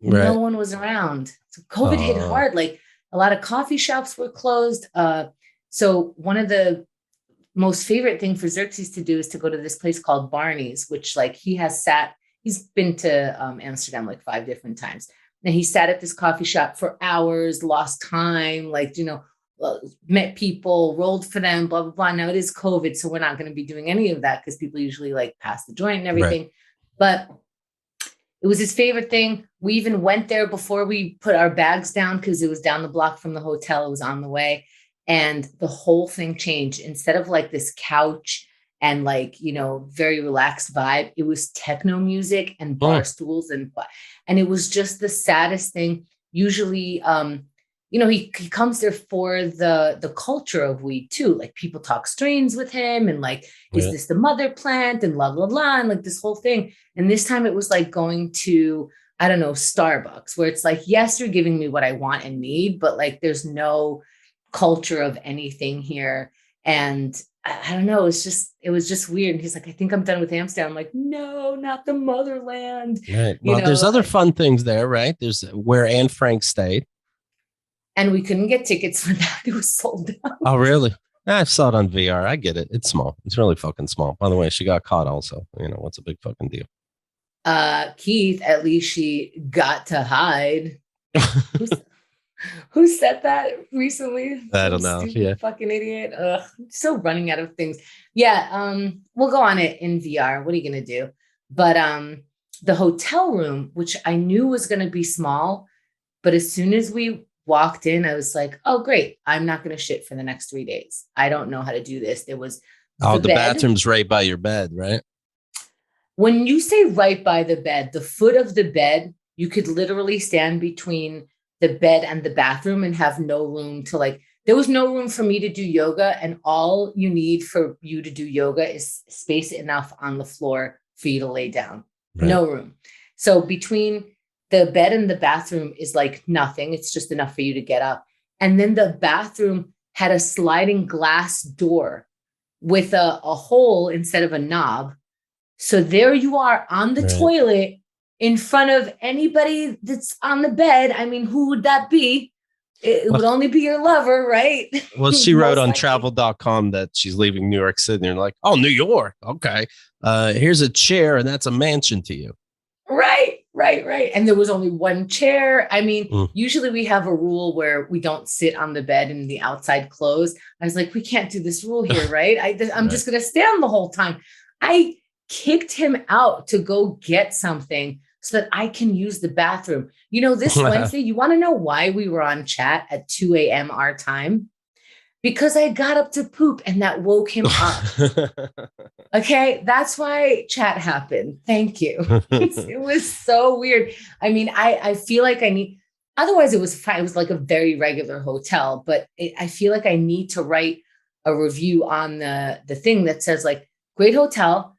Right. No one was around. So COVID hit hard. Like a lot of coffee shops were closed. So one of the most favorite thing for Xerxes to do is to go to this place called Barney's, which like he's been to Amsterdam like 5 different times. And he sat at this coffee shop for hours, lost time, met people, rolled for them, blah, blah, blah. Now it is COVID, so we're not going to be doing any of that because people usually like pass the joint and everything. Right. But it was his favorite thing. We even went there before we put our bags down because it was down the block from the hotel. It was on the way. And the whole thing changed. Instead of like this couch and very relaxed vibe, it was techno music and bar stools and it was just the saddest thing. Usually, he comes there for the culture of weed too. Like people talk strains with him and is this the mother plant and blah, blah, blah. And this whole thing. And this time it was like going to, I don't know, Starbucks, where it's like, yes, you're giving me what I want and need, but there's no culture of anything here. And I don't know. It was just weird. And he's like, I think I'm done with Amsterdam. I'm like, no, not the motherland. Right. Well, there's other fun things there, right? There's where Anne Frank stayed. And we couldn't get tickets for that. It was sold out. Oh, really? I saw it on VR. I get it. It's small. It's really fucking small. By the way, she got caught also. What's a big fucking deal? Keith, at least she got to hide. Who said that recently? I don't know. Yeah. Fucking idiot. Ugh, I'm so running out of things. Yeah. We'll go on it in VR. What are you going to do? But the hotel room, which I knew was going to be small, but as soon as we walked in, I was like, oh, great. I'm not going to shit for the next 3 days. I don't know how to do this. There was the bathroom's right by your bed, right? When you say right by the bed, the foot of the bed, you could literally stand between the bed and the bathroom and have no room to there was no room for me to do yoga. And all you need for you to do yoga is space enough on the floor for you to lay down. Right. No room. So between the bed and the bathroom is nothing. It's just enough for you to get up. And then the bathroom had a sliding glass door with a hole instead of a knob. So there you are on the toilet in front of anybody that's on the bed. I mean, who would that be? It would only be your lover, right? Well, she wrote on travel.com that she's leaving New York City. And you're like, oh, New York. Okay. Here's a chair and that's a mansion to you. Right. And there was only one chair. I mean, usually we have a rule where we don't sit on the bed in the outside clothes. I was like, we can't do this rule here, right? I'm just going to stand the whole time. I kicked him out to go get something so that I can use the bathroom. This Wednesday, you want to know why we were on chat at 2 a.m. our time? Because I got up to poop and that woke him up. Okay, that's why chat happened. Thank you. It was so weird. I mean, I feel like I need, otherwise it was fine. It was like a very regular hotel, but I feel like I need to write a review on the thing that says like, great hotel.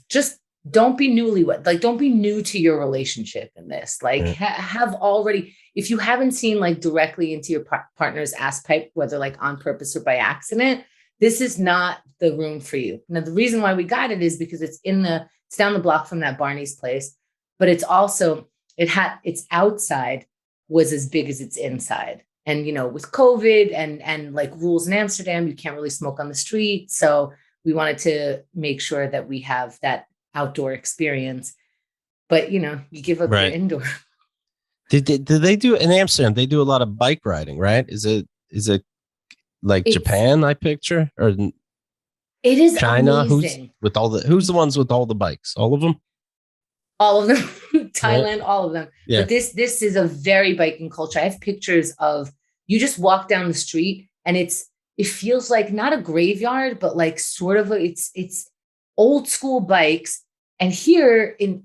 Just don't be newlywed. Like, don't be new to your relationship in this. Like have already, if you haven't seen like directly into your partner's ass pipe, whether like on purpose or by accident, this is not the room for you. Now, the reason why we got it is because it's down the block from that Barney's place, but it's also, its outside was as big as its inside. And, you know, with COVID and like rules in Amsterdam, you can't really smoke on the street. So we wanted to make sure that we have that outdoor experience, but you know, you give up your indoor. Did they do in Amsterdam? They do a lot of bike riding, right? Is it like Japan? I picture, or it is China. amazing. Who's the ones with all the bikes? All of them. All of them. Thailand, right? All of them. Yeah. But this is a very biking culture. I have pictures of, you just walk down the street and it feels like not a graveyard, but like sort of it's old school bikes. And here in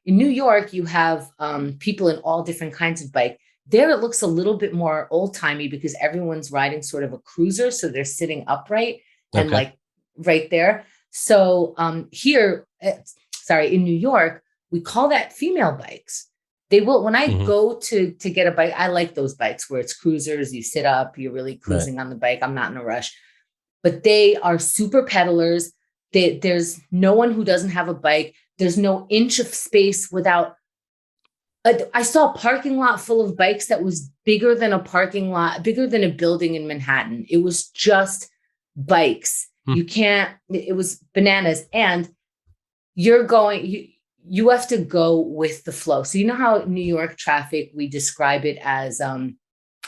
New York, you have people in all different kinds of bike. There, it looks a little bit more old timey because everyone's riding sort of a cruiser. So they're sitting upright and like right there. So here, in New York, we call that female bikes. They will, when I go to get a bike, I like those bikes where it's cruisers, you sit up, you're really cruising on the bike. I'm not in a rush, but they are super pedalers. There's no one who doesn't have a bike. There's no inch of space without. I saw a parking lot full of bikes that was bigger than a parking lot, bigger than a building in Manhattan. It was just bikes. You can't, it was bananas. And you have to go with the flow. So you know how New York traffic, we describe it as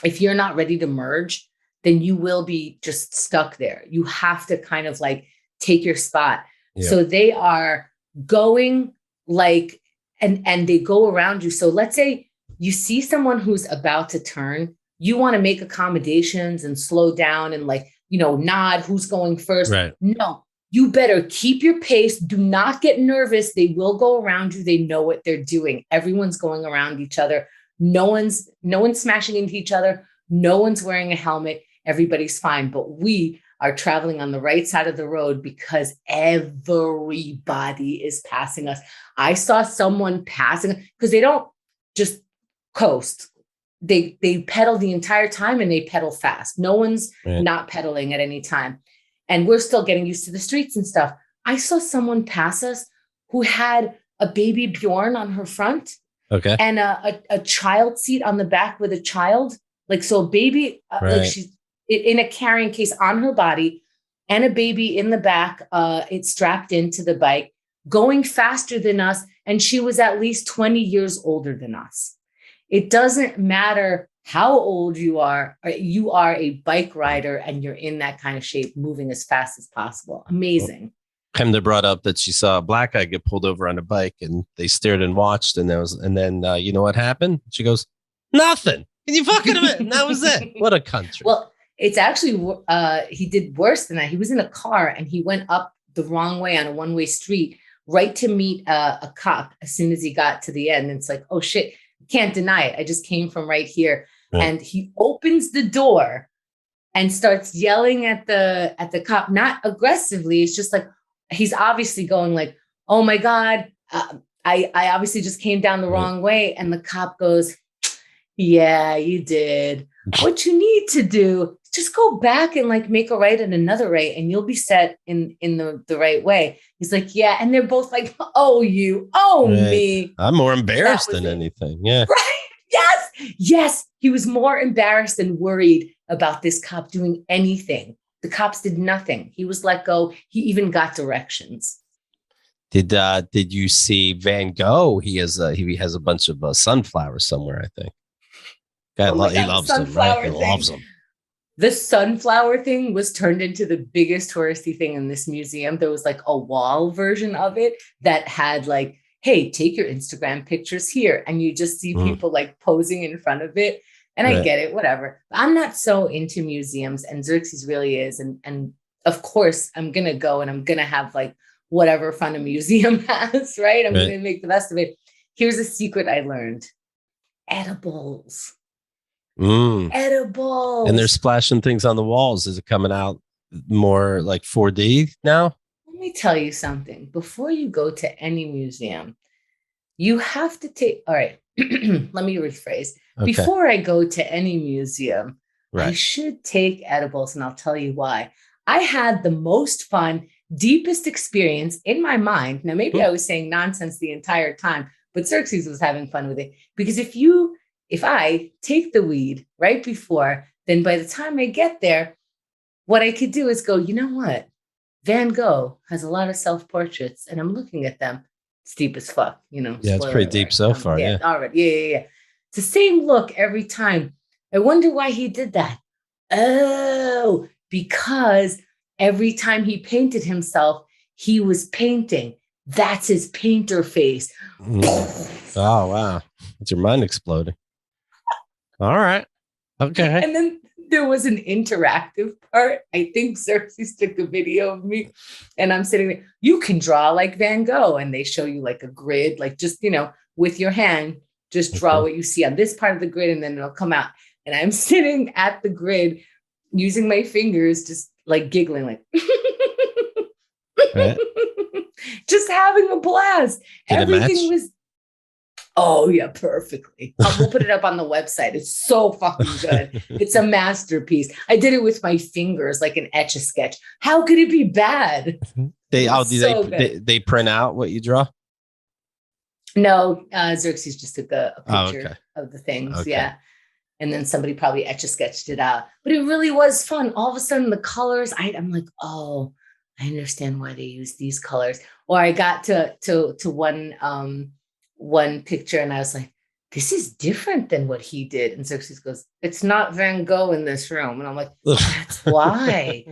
if you're not ready to merge, then you will be just stuck there. You have to kind of like take your spot. Yep. So they are going like, and they go around you. So let's say you see someone who's about to turn, you want to make accommodations and slow down and like, you know, nod, who's going first. Right. No, you better keep your pace. Do not get nervous. They will go around you. They know what they're doing. Everyone's going around each other. No one's smashing into each other. No one's wearing a helmet. Everybody's fine. But we are traveling on the right side of the road because everybody is passing us. I saw someone passing because they don't just coast. They pedal the entire time and they pedal fast. No one's not pedaling at any time. And we're still getting used to the streets and stuff. I saw someone pass us who had a baby Bjorn on her front. Okay. And a child seat on the back with a child. Like, so a baby, like she's in a carrying case on her body and a baby in the back, it's strapped into the bike, going faster than us. And she was at least 20 years older than us. It doesn't matter how old you are a bike rider and you're in that kind of shape, moving as fast as possible. Amazing. Chemda brought up that she saw a black guy get pulled over on a bike and they stared and watched. And then you know what happened? She goes, nothing. Can you fucking admit? And that was it. What a country. Well, it's actually, he did worse than that. He was in a car and he went up the wrong way on a one-way street, right to meet a cop as soon as he got to the end. And it's like, oh shit, can't deny it. I just came from right here. Right. And he opens the door and starts yelling at the cop, not aggressively. It's just like, he's obviously going like, oh my God, I obviously just came down the wrong way. And the cop goes, yeah, you did. What you need to do, just go back and like make a right and another right, and you'll be set in the right way. He's like, yeah. And they're both like, oh, me. I'm more embarrassed than anything. Yeah. Right. Yes. He was more embarrassed and worried about this cop doing anything. The cops did nothing. He was let go. He even got directions. Did you see Van Gogh? He has a bunch of sunflowers somewhere, I think. He loves them, right? He loves them. The sunflower thing was turned into the biggest touristy thing in this museum. There was like a wall version of it that had like, hey, take your Instagram pictures here. And you just see people like posing in front of it. And I get it, whatever. I'm not so into museums, and Xerxes really is. And of course, I'm going to go and I'm going to have like whatever fun a museum has, right? I'm going to make the best of it. Here's a secret I learned. Edibles. Edibles. And they're splashing things on the walls. Is it coming out more like 4D now? Let me tell you something. Before you go to any museum, you have to take, all right, let me rephrase. Okay. Before I go to any museum, I should take edibles, and I'll tell you why. I had the most fun, deepest experience in my mind. Now, maybe I was saying nonsense the entire time, but Xerxes was having fun with it. Because if I take the weed right before, then by the time I get there, what I could do is go, you know what? Van Gogh has a lot of self-portraits, and I'm looking at them. It's deep as fuck, you know. Yeah, it's pretty deep so far. Yeah. All right. Yeah. It's the same look every time. I wonder why he did that. Oh, because every time he painted himself, he was painting. That's his painter face. Oh, wow. That's your mind exploding. All right. Okay. And then there was an interactive part. I think Xerxes took a video of me, and I'm sitting there. You can draw like Van Gogh, and they show you like a grid, like just, you know, with your hand, just draw what you see on this part of the grid, and then it'll come out. And I'm sitting at the grid using my fingers, just like giggling, like just having a blast. Did everything was. Oh, yeah, perfectly. We'll put it up on the website. It's so fucking good. It's a masterpiece. I did it with my fingers, like an Etch-a-Sketch. How could it be bad? They print out what you draw? No, Xerxes just took a picture of the things. Okay. Yeah. And then somebody probably Etch-a-Sketched it out. But it really was fun. All of a sudden, the colors, I'm like, oh, I understand why they use these colors. Or I got to one picture, and I was like, this is different than what he did. And Xerxes goes, it's not Van Gogh in this room. And I'm like, that's why.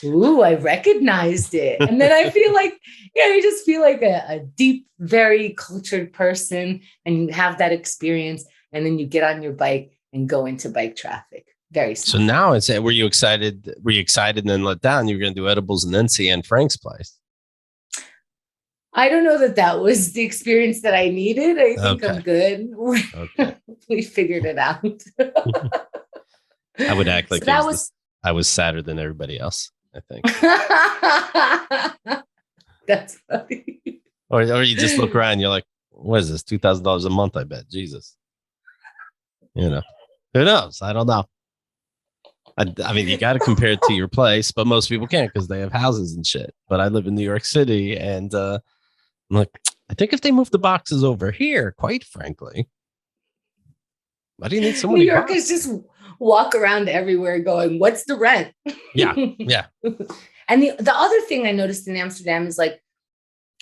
Ooh, I recognized it. And then I feel like, you just feel like a deep, very cultured person, and you have that experience, and then you get on your bike and go into bike traffic. Very smart. So now were you excited and then let down? You were going to do edibles and then see Anne Frank's place. I don't know that was the experience that I needed. I think I'm good. Okay. We figured it out. I would act like I was sadder than everybody else, I think. That's funny. Or you just look around, you're like, what is this? $2,000 a month, I bet. Jesus. You know, who knows? I don't know. I mean, you got to compare it to your place, but most people can't because they have houses and shit. But I live in New York City, and I'm like, I think if they move the boxes over here, quite frankly, why do you need so many New Yorkers just walk around everywhere going, what's the rent? Yeah. And the other thing I noticed in Amsterdam is like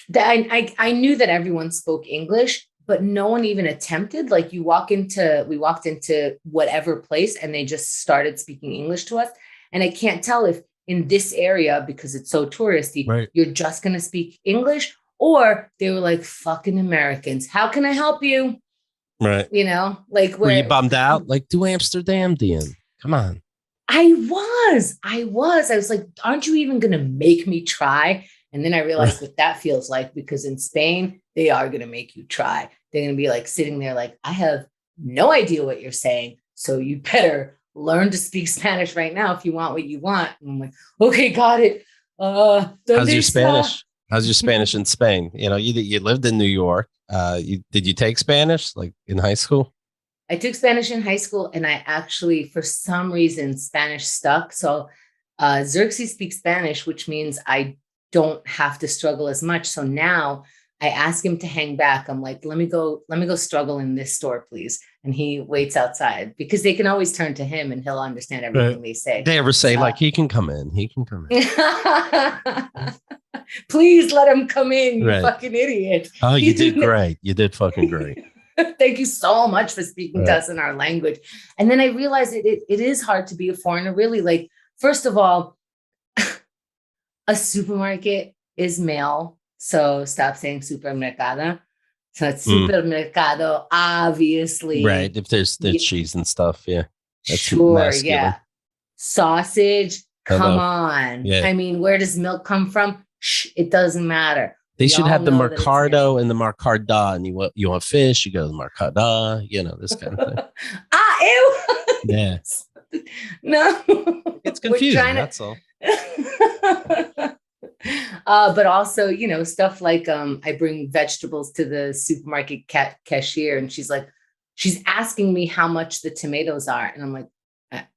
that I knew that everyone spoke English, but no one even attempted. Like we walked into whatever place and they just started speaking English to us. And I can't tell if in this area, because it's so touristy, you're just going to speak English, or they were like, fucking Americans. How can I help you? Right. You know, like were you bummed out? Like, do Amsterdam, Dean. Come on. I was like, aren't you even going to make me try? And then I realized what that feels like, because in Spain, they are going to make you try. They're going to be like sitting there like, I have no idea what you're saying, so you better learn to speak Spanish right now if you want what you want. And I'm like, okay, got it. How's your Spanish? How's your Spanish in Spain? You know, you lived in New York. Did you take Spanish like in high school? I took Spanish in high school, and I actually, for some reason, Spanish stuck. So Xerxes speaks Spanish, which means I don't have to struggle as much. So now I ask him to hang back. I'm like, let me go struggle in this store, please. And he waits outside, because they can always turn to him and he'll understand everything they say. They ever say like, he can come in. Please let him come in, you fucking idiot. Oh, you did great. You did fucking great. Thank you so much for speaking to us in our language. And then I realized it is hard to be a foreigner, really. Like, first of all, a supermarket is male. So stop saying supermercado. So it's supermercado, obviously. Right. If there's cheese and stuff. Yeah. That's sure. Masculine. Yeah. Sausage. Come on. Yeah. I mean, where does milk come from? It doesn't matter. They should have the Mercado and the Mercada, and you want fish, you go to the Mercada, this kind of thing. Ew. Yeah. No. It's confusing, that's all. But also, stuff like I bring vegetables to the supermarket cashier, and she's asking me how much the tomatoes are. And I'm like,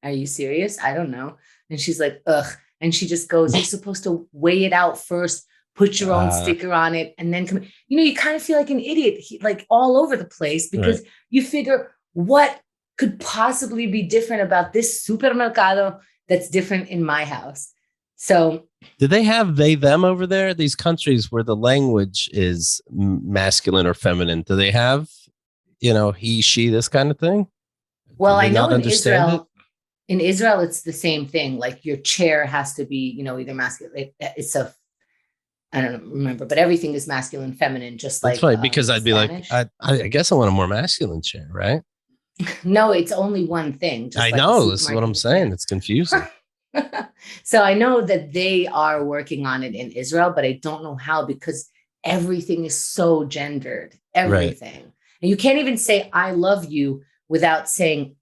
are you serious? I don't know. And she's like, ugh. And she just goes, you're supposed to weigh it out first, put your own sticker on it, and then come. You kind of feel like an idiot, like all over the place, because you figure what could possibly be different about this supermercado that's different in my house. So do they have they, them over there? These countries where the language is masculine or feminine, do they have, he, she, this kind of thing? Well, I know in Israel, it's the same thing. Like your chair has to be, either masculine. I don't remember, but everything is masculine, feminine, just like. That's funny because I'd be Spanish. Like, I guess I want a more masculine chair, right? No, it's only one thing. I know. This is what I'm saying. It's confusing. So I know that they are working on it in Israel, but I don't know how, because everything is so gendered, everything. Right. And you can't even say, I love you without saying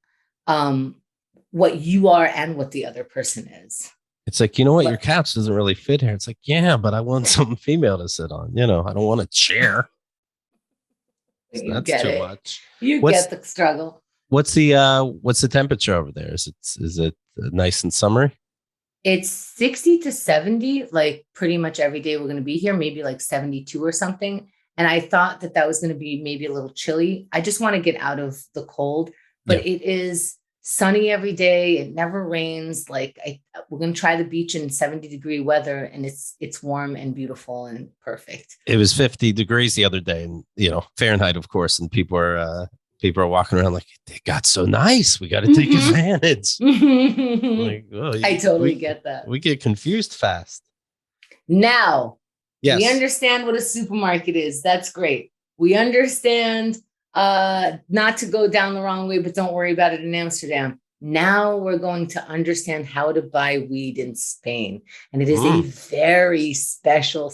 what you are and what the other person is. It's like, your couch doesn't really fit here. It's like, yeah, but I want something female to sit on. I don't want a chair. That's too much. You get the struggle. What's the temperature over there? Is it nice and summery? It's 60 to 70, like pretty much every day we're going to be here, maybe like 72 or something. And I thought that was going to be maybe a little chilly. I just want to get out of the cold, but It is sunny every day. It never rains. Like we're going to try the beach in 70-degree weather, and it's warm and beautiful and perfect. It was 50 degrees the other day, and Fahrenheit, of course, and people are walking around like, it got so nice. We got to take advantage. Like, I totally get that. We get confused fast. Now, we understand what a supermarket is. That's great. We understand not to go down the wrong way, but don't worry about it in Amsterdam. Now we're going to understand how to buy weed in Spain. And it is a very special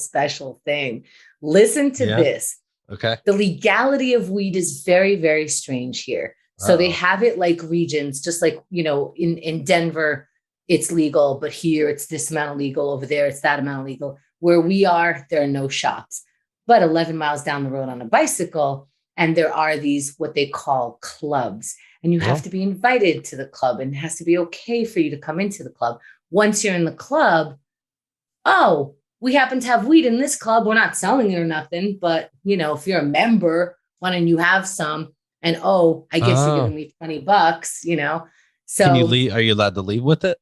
thing. Listen to this. Okay. The legality of weed is very, very strange here. So they have it like regions, just like, in Denver, it's legal, but here it's this amount illegal. Over there, it's that amount illegal. Where we are, there are no shops. But 11 miles down the road on a bicycle, and there are these, what they call clubs. And you have to be invited to the club, and it has to be okay for you to come into the club. Once you're in the club, we happen to have weed in this club. We're not selling it or nothing, but if you're a member, why don't you have some? And I guess you're giving me $20, So can you leave? Are you allowed to leave with it?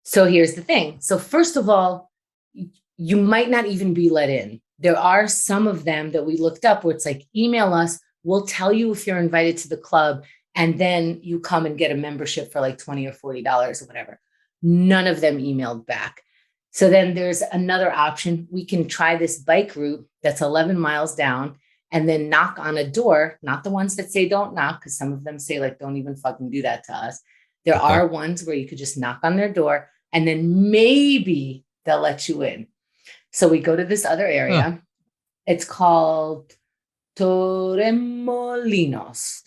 So here's the thing. So first of all, you might not even be let in. There are some of them that we looked up where it's like, email us. We'll tell you if you're invited to the club, and then you come and get a membership for like $20 or $40 or whatever. None of them emailed back. So then there's another option. We can try this bike route that's 11 miles down, and then knock on a door, not the ones that say don't knock, because some of them say like, don't even fucking do that to us. There are ones where you could just knock on their door, and then maybe they'll let you in. So we go to this other area. It's called Torremolinos.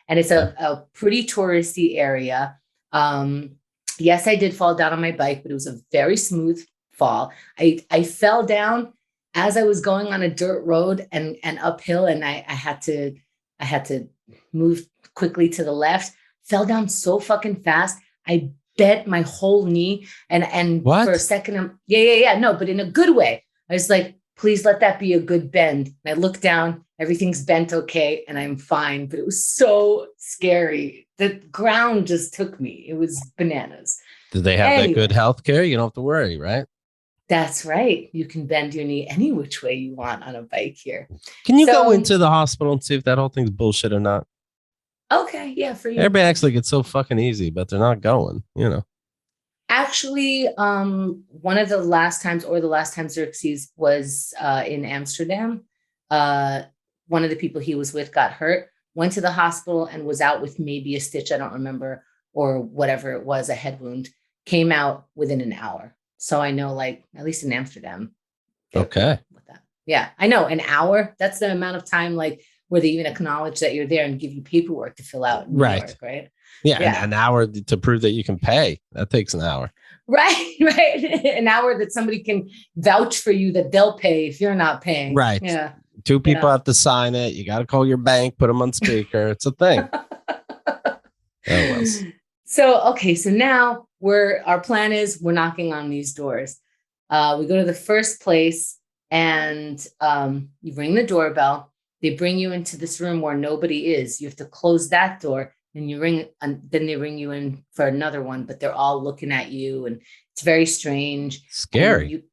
And it's a pretty touristy area. Yes, I did fall down on my bike, but it was a very smooth fall. I fell down as I was going on a dirt road and uphill, and I had to move quickly to the left. Fell down so fucking fast. I bent my whole knee, and what? For a second, no, but in a good way. I was like, please let that be a good bend. And I looked down, everything's bent okay, and I'm fine. But it was so scary. The ground just took me. It was bananas. Did they have that good health care? You don't have to worry, right? That's right. You can bend your knee any which way you want on a bike here. Can you go into the hospital and see if that whole thing's bullshit or not? Okay, yeah, for you. Everybody acts like it's so fucking easy, but they're not going, Actually, one of the last times Xerxes was in Amsterdam. One of the people he was with got hurt, went to the hospital and was out with maybe a stitch, I don't remember, or whatever it was, a head wound, came out within an hour. So I know, like, at least in Amsterdam. Okay. With that. Yeah, I know, an hour. That's the amount of time, like, where they even acknowledge that you're there and give you paperwork to fill out in New York, right? Yeah, yeah. An hour to prove that you can pay. That takes an hour. Right. An hour that somebody can vouch for you that they'll pay if you're not paying. Right. Yeah. 2 people have to sign it. You got to call your bank, put them on speaker. It's a thing. That was. So, okay. So now our plan is we're knocking on these doors. We go to the first place and you ring the doorbell. They bring you into this room where nobody is. You have to close that door and you ring, and then they ring you in for another one, but they're all looking at you and it's very strange. Scary.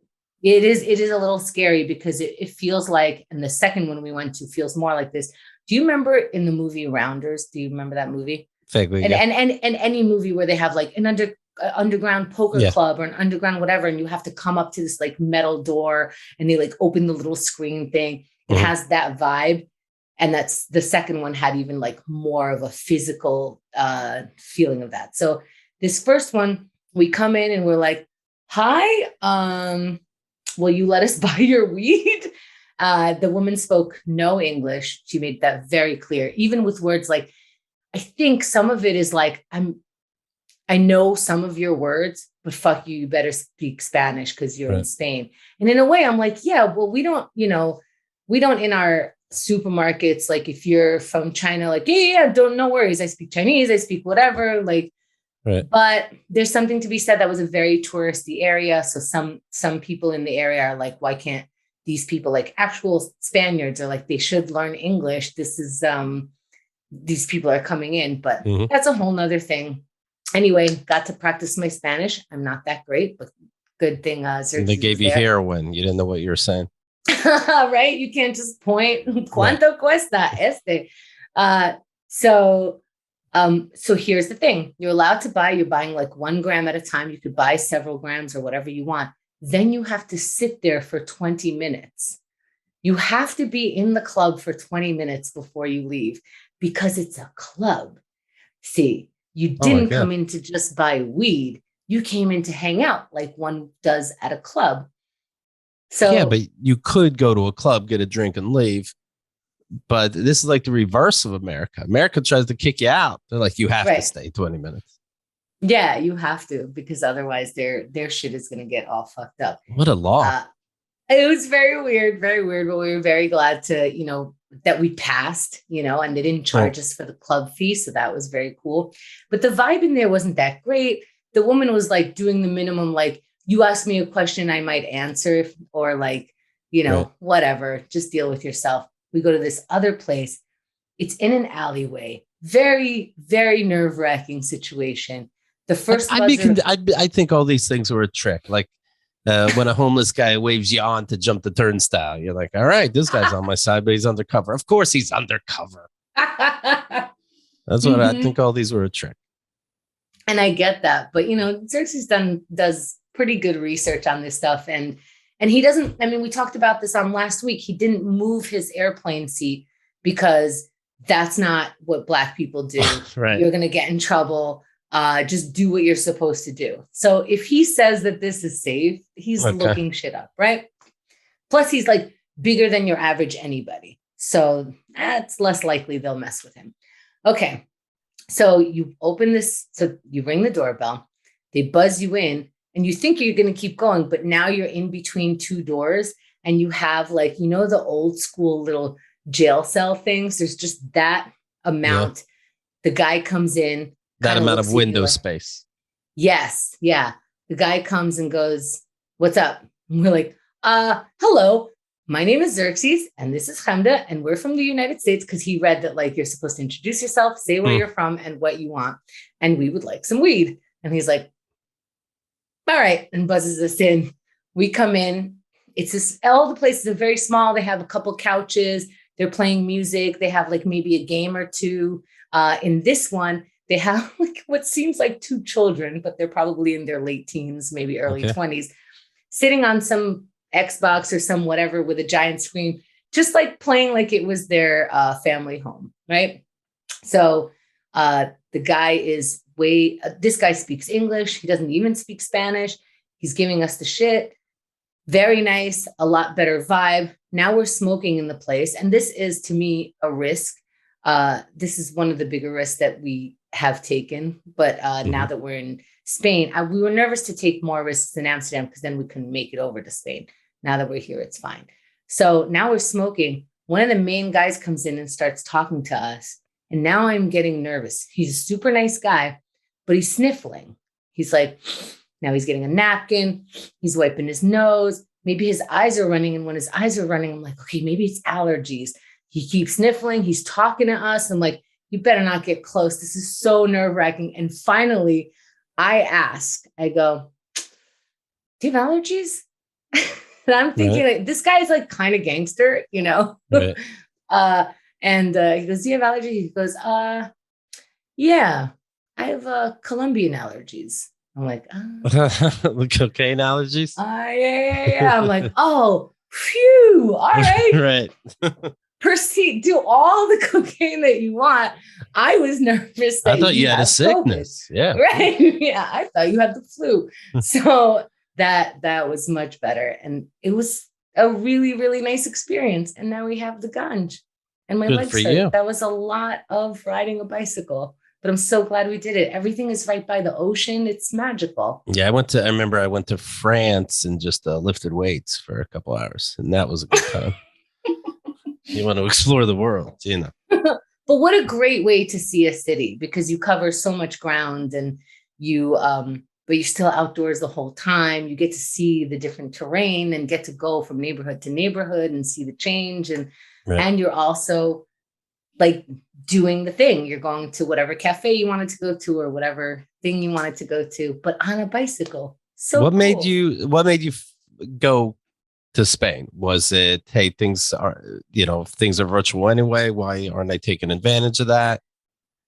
It is a little scary because it feels like, and the second one we went to feels more like this. Do you remember in the movie Rounders? Do you remember that movie? Vaguely, and any movie where they have like an underground poker club or an underground whatever, and you have to come up to this like metal door and they like open the little screen thing. It has that vibe. And that's the second one had even like more of a physical feeling of that. So this first one, we come in and we're like, hi, will you let us buy your weed? The woman spoke no English. She made that very clear, even with words like, I think some of it is like, I know some of your words, but fuck you, you better speak Spanish because you're in Spain. And in a way, I'm like, yeah, well, we don't in our supermarkets, like if you're from China, like, no worries. I speak Chinese, I speak whatever, like, but there's something to be said. That was a very touristy area. So some people in the area are like, why can't these people, like actual Spaniards, are like, they should learn English. This is, these people are coming in, but that's a whole nother thing. Anyway, got to practice my Spanish. I'm not that great, but good thing. They gave you heroin. You didn't know what you were saying. Right? You can't just point. ¿Cuánto cuesta este? So here's the thing. You're allowed to buy. You're buying like 1 gram at a time. You could buy several grams or whatever you want. Then you have to sit there for 20 minutes. You have to be in the club for 20 minutes before you leave because it's a club. See, you didn't come in to just buy weed. You came in to hang out like one does at a club. So yeah, but you could go to a club, get a drink and leave. But this is like the reverse of America. America tries to kick you out. They're like, you have to stay 20 minutes. Yeah, you have to, because otherwise their shit is going to get all fucked up. What a law. It was very weird, but we were very glad to, that we passed, and they didn't charge us for the club fee. So that was very cool. But the vibe in there wasn't that great. The woman was like doing the minimum, like, you ask me a question, I might answer, or like, whatever, just deal with yourself. We go to this other place. It's in an alleyway. Very, very nerve-wracking situation. The first I think all these things were a trick. Like when a homeless guy waves you on to jump the turnstile, you're like, all right, this guy's on my side, but he's undercover. Of course he's undercover. That's what I think all these were a trick. And I get that. But, Xerxes does pretty good research on this stuff. And he doesn't, we talked about this on last week. He didn't move his airplane seat because that's not what Black people do. Right. You're going to get in trouble. Just do what you're supposed to do. So if he says that this is safe, he's looking shit up, right? Plus he's like bigger than your average anybody. So that's less likely they'll mess with him. Okay. So you open this, so you ring the doorbell, they buzz you in, and you think you're going to keep going, but now you're in between 2 doors and you have like, the old school little jail cell things. There's just that amount. Yeah. The guy comes in. That amount of window space. Yes. Yeah. The guy comes and goes, what's up? And we're like, hello, my name is Xerxes and this is Chemda and we're from the United States, because he read that like you're supposed to introduce yourself, say where you're from and what you want. And we would like some weed. And he's like, all right, and buzzes us in. We come in. All the places are very small. They have a couple couches. They're playing music. They have like maybe a game or two. In this one, they have like what seems like 2 children, but they're probably in their late teens, maybe early 20s, sitting on some Xbox or some whatever with a giant screen, just like playing like it was their family home, right? So the guy is this guy speaks English. He doesn't even speak Spanish. He's giving us the shit. Very nice, a lot better vibe. Now we're smoking in the place. And this is, to me, a risk. This is one of the bigger risks that we have taken. But now that we're in Spain, we were nervous to take more risks in Amsterdam because then we couldn't make it over to Spain. Now that we're here, it's fine. So now we're smoking. One of the main guys comes in and starts talking to us. And now I'm getting nervous. He's a super nice guy, but he's sniffling. He's like, now he's getting a napkin. He's wiping his nose. Maybe his eyes are running. And when his eyes are running, I'm like, okay, maybe it's allergies. He keeps sniffling. He's talking to us. I'm like, you better not get close. This is so nerve-wracking. And finally, I go, do you have allergies? And I'm thinking, like, this guy's like kind of gangster, you know? Right. And he goes, do you have allergies? He goes, yeah, I have Colombian allergies. I'm like, cocaine allergies? Yeah. I'm like, oh, phew, all right. Right. Proceed, do all the cocaine that you want. I was nervous that I thought you had a sickness. COVID. Yeah. Right. Yeah. I thought you had the flu. So that was much better. And it was a really, really nice experience. And now we have the ganj. And my legs hurt. That was a lot of riding a bicycle. But I'm so glad we did it. Everything is right by the ocean. It's magical. Yeah, I remember I went to France and just lifted weights for a couple hours. And that was a good time. You want to explore the world, you know. But what a great way to see a city, because you cover so much ground and but you're still outdoors the whole time. You get to see the different terrain and get to go from neighborhood to neighborhood and see the change. And you're also like doing the thing. You're going to whatever cafe you wanted to go to or whatever thing you wanted to go to, but on a bicycle. So what made you go to Spain? Was it, hey, things are virtual anyway, why aren't I taking advantage of that?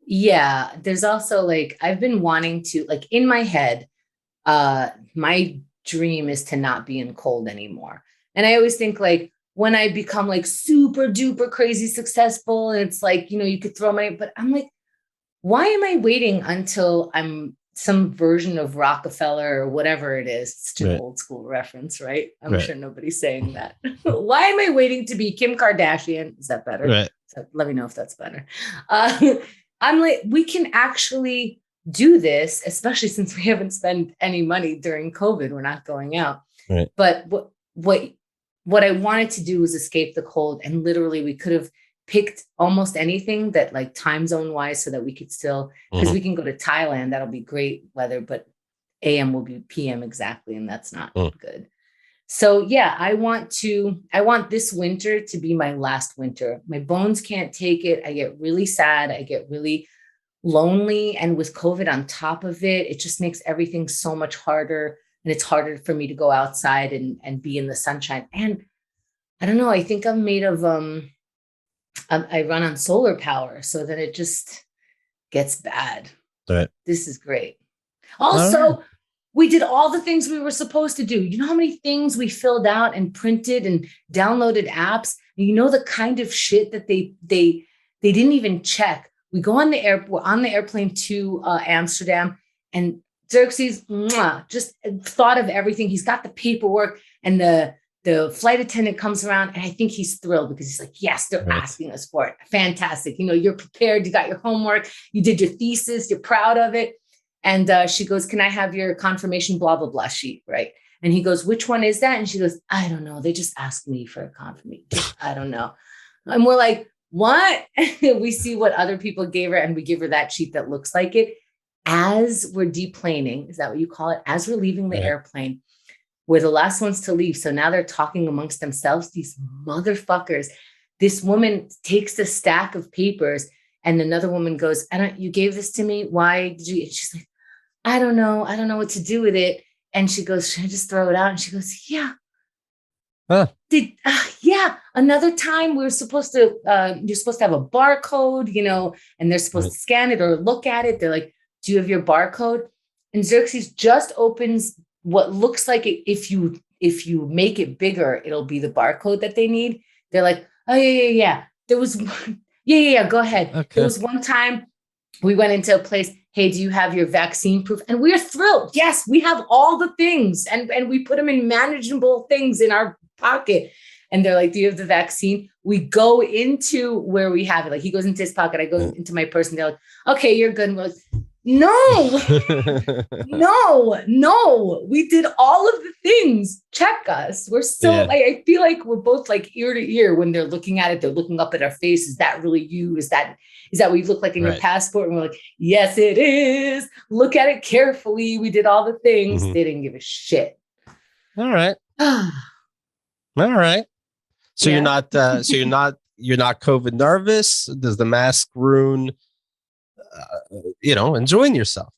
Yeah, there's also like, I've been wanting to, like, in my head, my dream is to not be in cold anymore. And I always think, like, when I become like super duper crazy successful, and it's like, you could throw money, but I'm like, why am I waiting until I'm some version of Rockefeller or whatever it is? It's an old school reference, right? I'm sure nobody's saying that. Why am I waiting to be Kim Kardashian? Is that better? Right. So let me know if that's better. I'm like, we can actually do this, especially since we haven't spent any money during COVID. We're not going out. Right. But what I wanted to do was escape the cold. And literally we could have picked almost anything that, like, time zone wise, so that we could still, because we can go to Thailand. That'll be great weather, but AM will be PM exactly. And that's not good. So yeah, I want this winter to be my last winter. My bones can't take it. I get really sad. I get really lonely. And with COVID on top of it, it just makes everything so much harder. And it's harder for me to go outside and be in the sunshine. And I don't know, I think I'm made of, I run on solar power. So then it just gets bad. Right. This is great. Also, we did all the things we were supposed to do. You know how many things we filled out and printed and downloaded apps? And you know the kind of shit that they didn't even check. We go on we're on the airplane to Amsterdam, and Xerxes just thought of everything. He's got the paperwork, and the flight attendant comes around, and I think he's thrilled because he's like, yes, they're asking us for it. Fantastic. You're prepared. You got your homework. You did your thesis. You're proud of it. And she goes, can I have your confirmation, blah, blah, blah sheet, right? And he goes, which one is that? And she goes, I don't know. They just asked me for a confirmation. I don't know. And we're like, what? We see what other people gave her, and we give her that sheet that looks like it. As we're deplaning, is that what you call it? As we're leaving the airplane, we're the last ones to leave. So now they're talking amongst themselves, these motherfuckers. This woman takes the stack of papers, and another woman goes, you gave this to me. Why did you? And she's like, I don't know. I don't know what to do with it. And she goes, should I just throw it out? And she goes, yeah. Yeah. Another time you're supposed to have a barcode, and they're supposed to scan it or look at it. They're like, do you have your barcode? And Xerxes just opens what looks like it. If you make it bigger, it'll be the barcode that they need. They're like, Oh, yeah. There was one, yeah. Go ahead. Okay. There was one time we went into a place. Hey, do you have your vaccine proof? And we are thrilled. Yes, we have all the things. And we put them in manageable things in our pocket. And they're like, do you have the vaccine? We go into where we have it. Like he goes into his pocket. I go into my purse and they're like, okay, you're good. And we're like, no, no, we did all of the things. Check us. We're so like, I feel like we're both like ear to ear when they're looking at it. They're looking up at our face. Is that really you? Is that what you look like in your passport? And we're like, yes, it is. Look at it carefully. We did all the things. They didn't give a shit. All right. All right. So you're not COVID nervous. Does the mask ruin, enjoying yourself,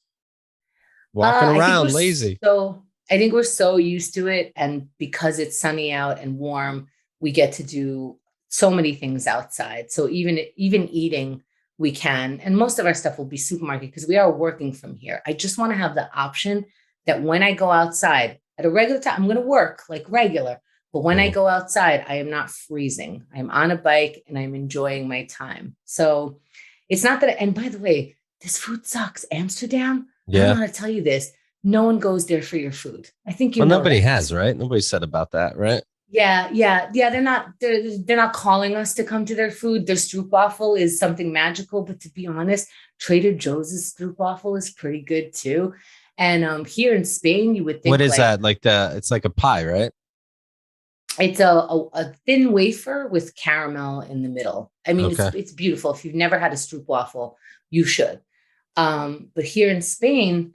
walking around lazy? So I think we're so used to it. And because it's sunny out and warm, we get to do so many things outside. So even eating, we can. And most of our stuff will be supermarket because we are working from here. I just want to have the option that when I go outside at a regular time, I'm going to work like regular. But when I go outside, I am not freezing. I'm on a bike and I'm enjoying my time. So it's not that. And by the way, this food sucks. Amsterdam. Yeah. I don't know how to tell you this. No one goes there for your food. I think nobody has, right? Nobody said about that, right? Yeah. They're not calling us to come to their food. Their stroopwafel is something magical. But to be honest, Trader Joe's stroopwafel is pretty good too. And here in Spain, you would think. What is that? It's like a pie, right? It's a thin wafer with caramel in the middle. I mean, it's beautiful. If you've never had a stroopwafel, you should. But here in Spain,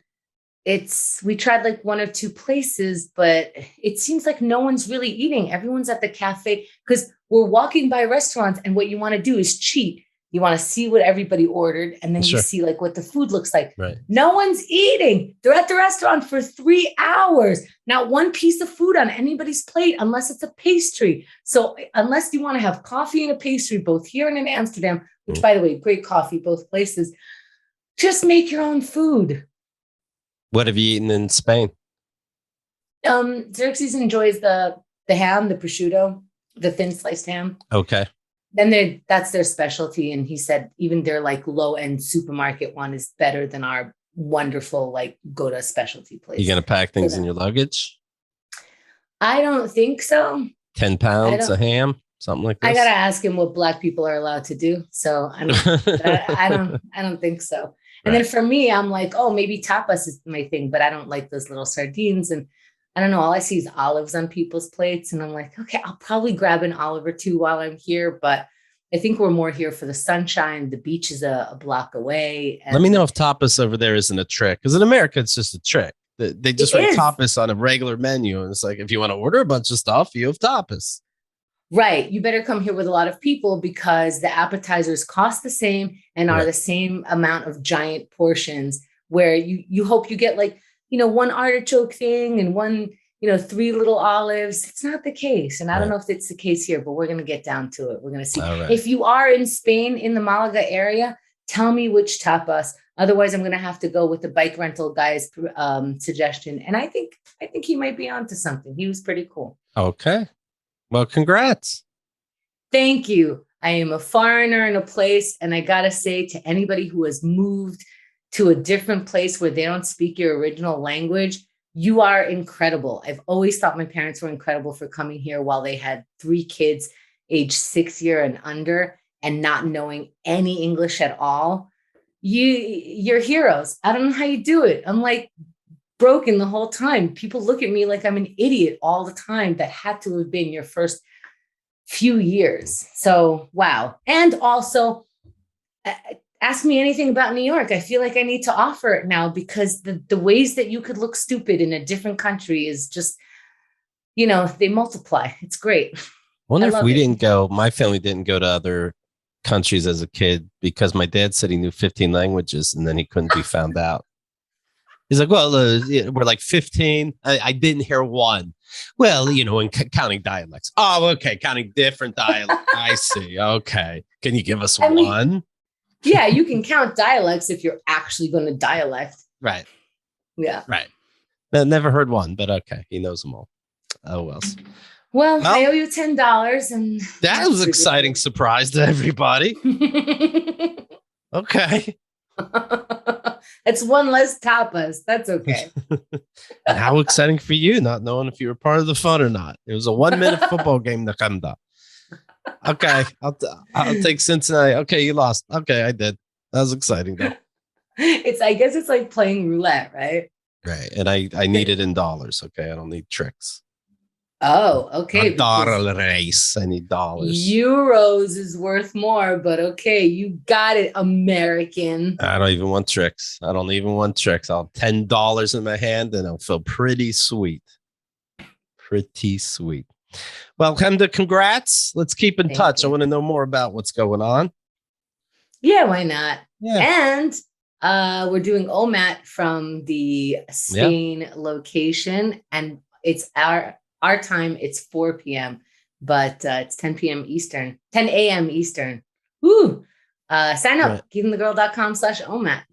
we tried like one or two places, but it seems like no one's really eating. Everyone's at the cafe because we're walking by restaurants, and what you want to do is cheat. You want to see what everybody ordered, and then you see like what the food looks like. Right. No one's eating. They're at the restaurant for 3 hours. Not one piece of food on anybody's plate unless it's a pastry. So unless you want to have coffee and a pastry, both here and in Amsterdam, which by the way, great coffee, both places, just make your own food. What have you eaten in Spain? Xerxes enjoys the ham, the prosciutto, the thin sliced ham. Okay. Then that's their specialty. And he said even their like low end supermarket one is better than our wonderful, like go to a specialty place. You going to pack things in your luggage? I don't think so. 10 pounds of ham, something like this. I got to ask him what Black people are allowed to do. So I don't think so. And then for me, I'm like, oh, maybe tapas is my thing, but I don't like those little sardines. And I don't know, all I see is olives on people's plates. And I'm like, okay, I'll probably grab an olive or two while I'm here. But I think we're more here for the sunshine. The beach is a block away. Let me know if tapas over there isn't a trick. Because in America, it's just a trick. They just write tapas on a regular menu. And it's like, if you want to order a bunch of stuff, you have tapas. Right. You better come here with a lot of people because the appetizers cost the same and are the same amount of giant portions where you hope you get like, one artichoke thing and one, 3 little olives. It's not the case. And I don't know if it's the case here, but we're going to get down to it. We're going to see. If you are in Spain, in the Málaga area, tell me which tapas. Otherwise, I'm going to have to go with the bike rental guy's suggestion. And I think he might be onto something. He was pretty cool. Okay. Well, congrats. Thank you. I am a foreigner in a place. And I got to say to anybody who has moved to a different place where they don't speak your original language, you are incredible. I've always thought my parents were incredible for coming here while they had 3 kids, age 6 years and under, and not knowing any English at all. You're heroes. I don't know how you do it. I'm like broken the whole time. People look at me like I'm an idiot all the time. That had to have been your first few years. So, wow. And also, ask me anything about New York. I feel like I need to offer it now because the ways that you could look stupid in a different country is just, they multiply. It's great. I wonder if we didn't go, my family didn't go to other countries as a kid because my dad said he knew 15 languages and then he couldn't be found out. He's like, well, we're like 15. I didn't hear one. Well, and counting dialects. Oh, okay. Counting different dialects. I see. Okay. Can you give us one? Yeah, you can count dialects if you're actually going to dialect. Right. Yeah. Right. Never heard one, but okay. He knows them all. Oh, well. Well, I owe you $10, and that was an exciting surprise to everybody. Okay. It's one less tapas. That's okay. And how exciting for you, not knowing if you were part of the fun or not. It was a 1-minute football game, the Chemda. Okay, I'll take Cincinnati. Okay, you lost. Okay, I did. That was exciting though. I guess it's like playing roulette, right? Right, and I need it in dollars. Okay, I don't need tricks. Oh, okay. Dollar race. I need dollars. Euros is worth more, but okay, you got it, American. I don't even want tricks. I'll have $10 in my hand, and I'll feel pretty sweet. Pretty sweet. Well, Chemda, congrats. Let's keep in touch. I want to know more about what's going on. Yeah, why not? Yeah. And we're doing OMAT from the Spain location, and it's our time. It's 4 p.m., but it's 10 p.m. Eastern, 10 a.m. Eastern. Woo! Sign up, keepingthegirl.com/OMAT.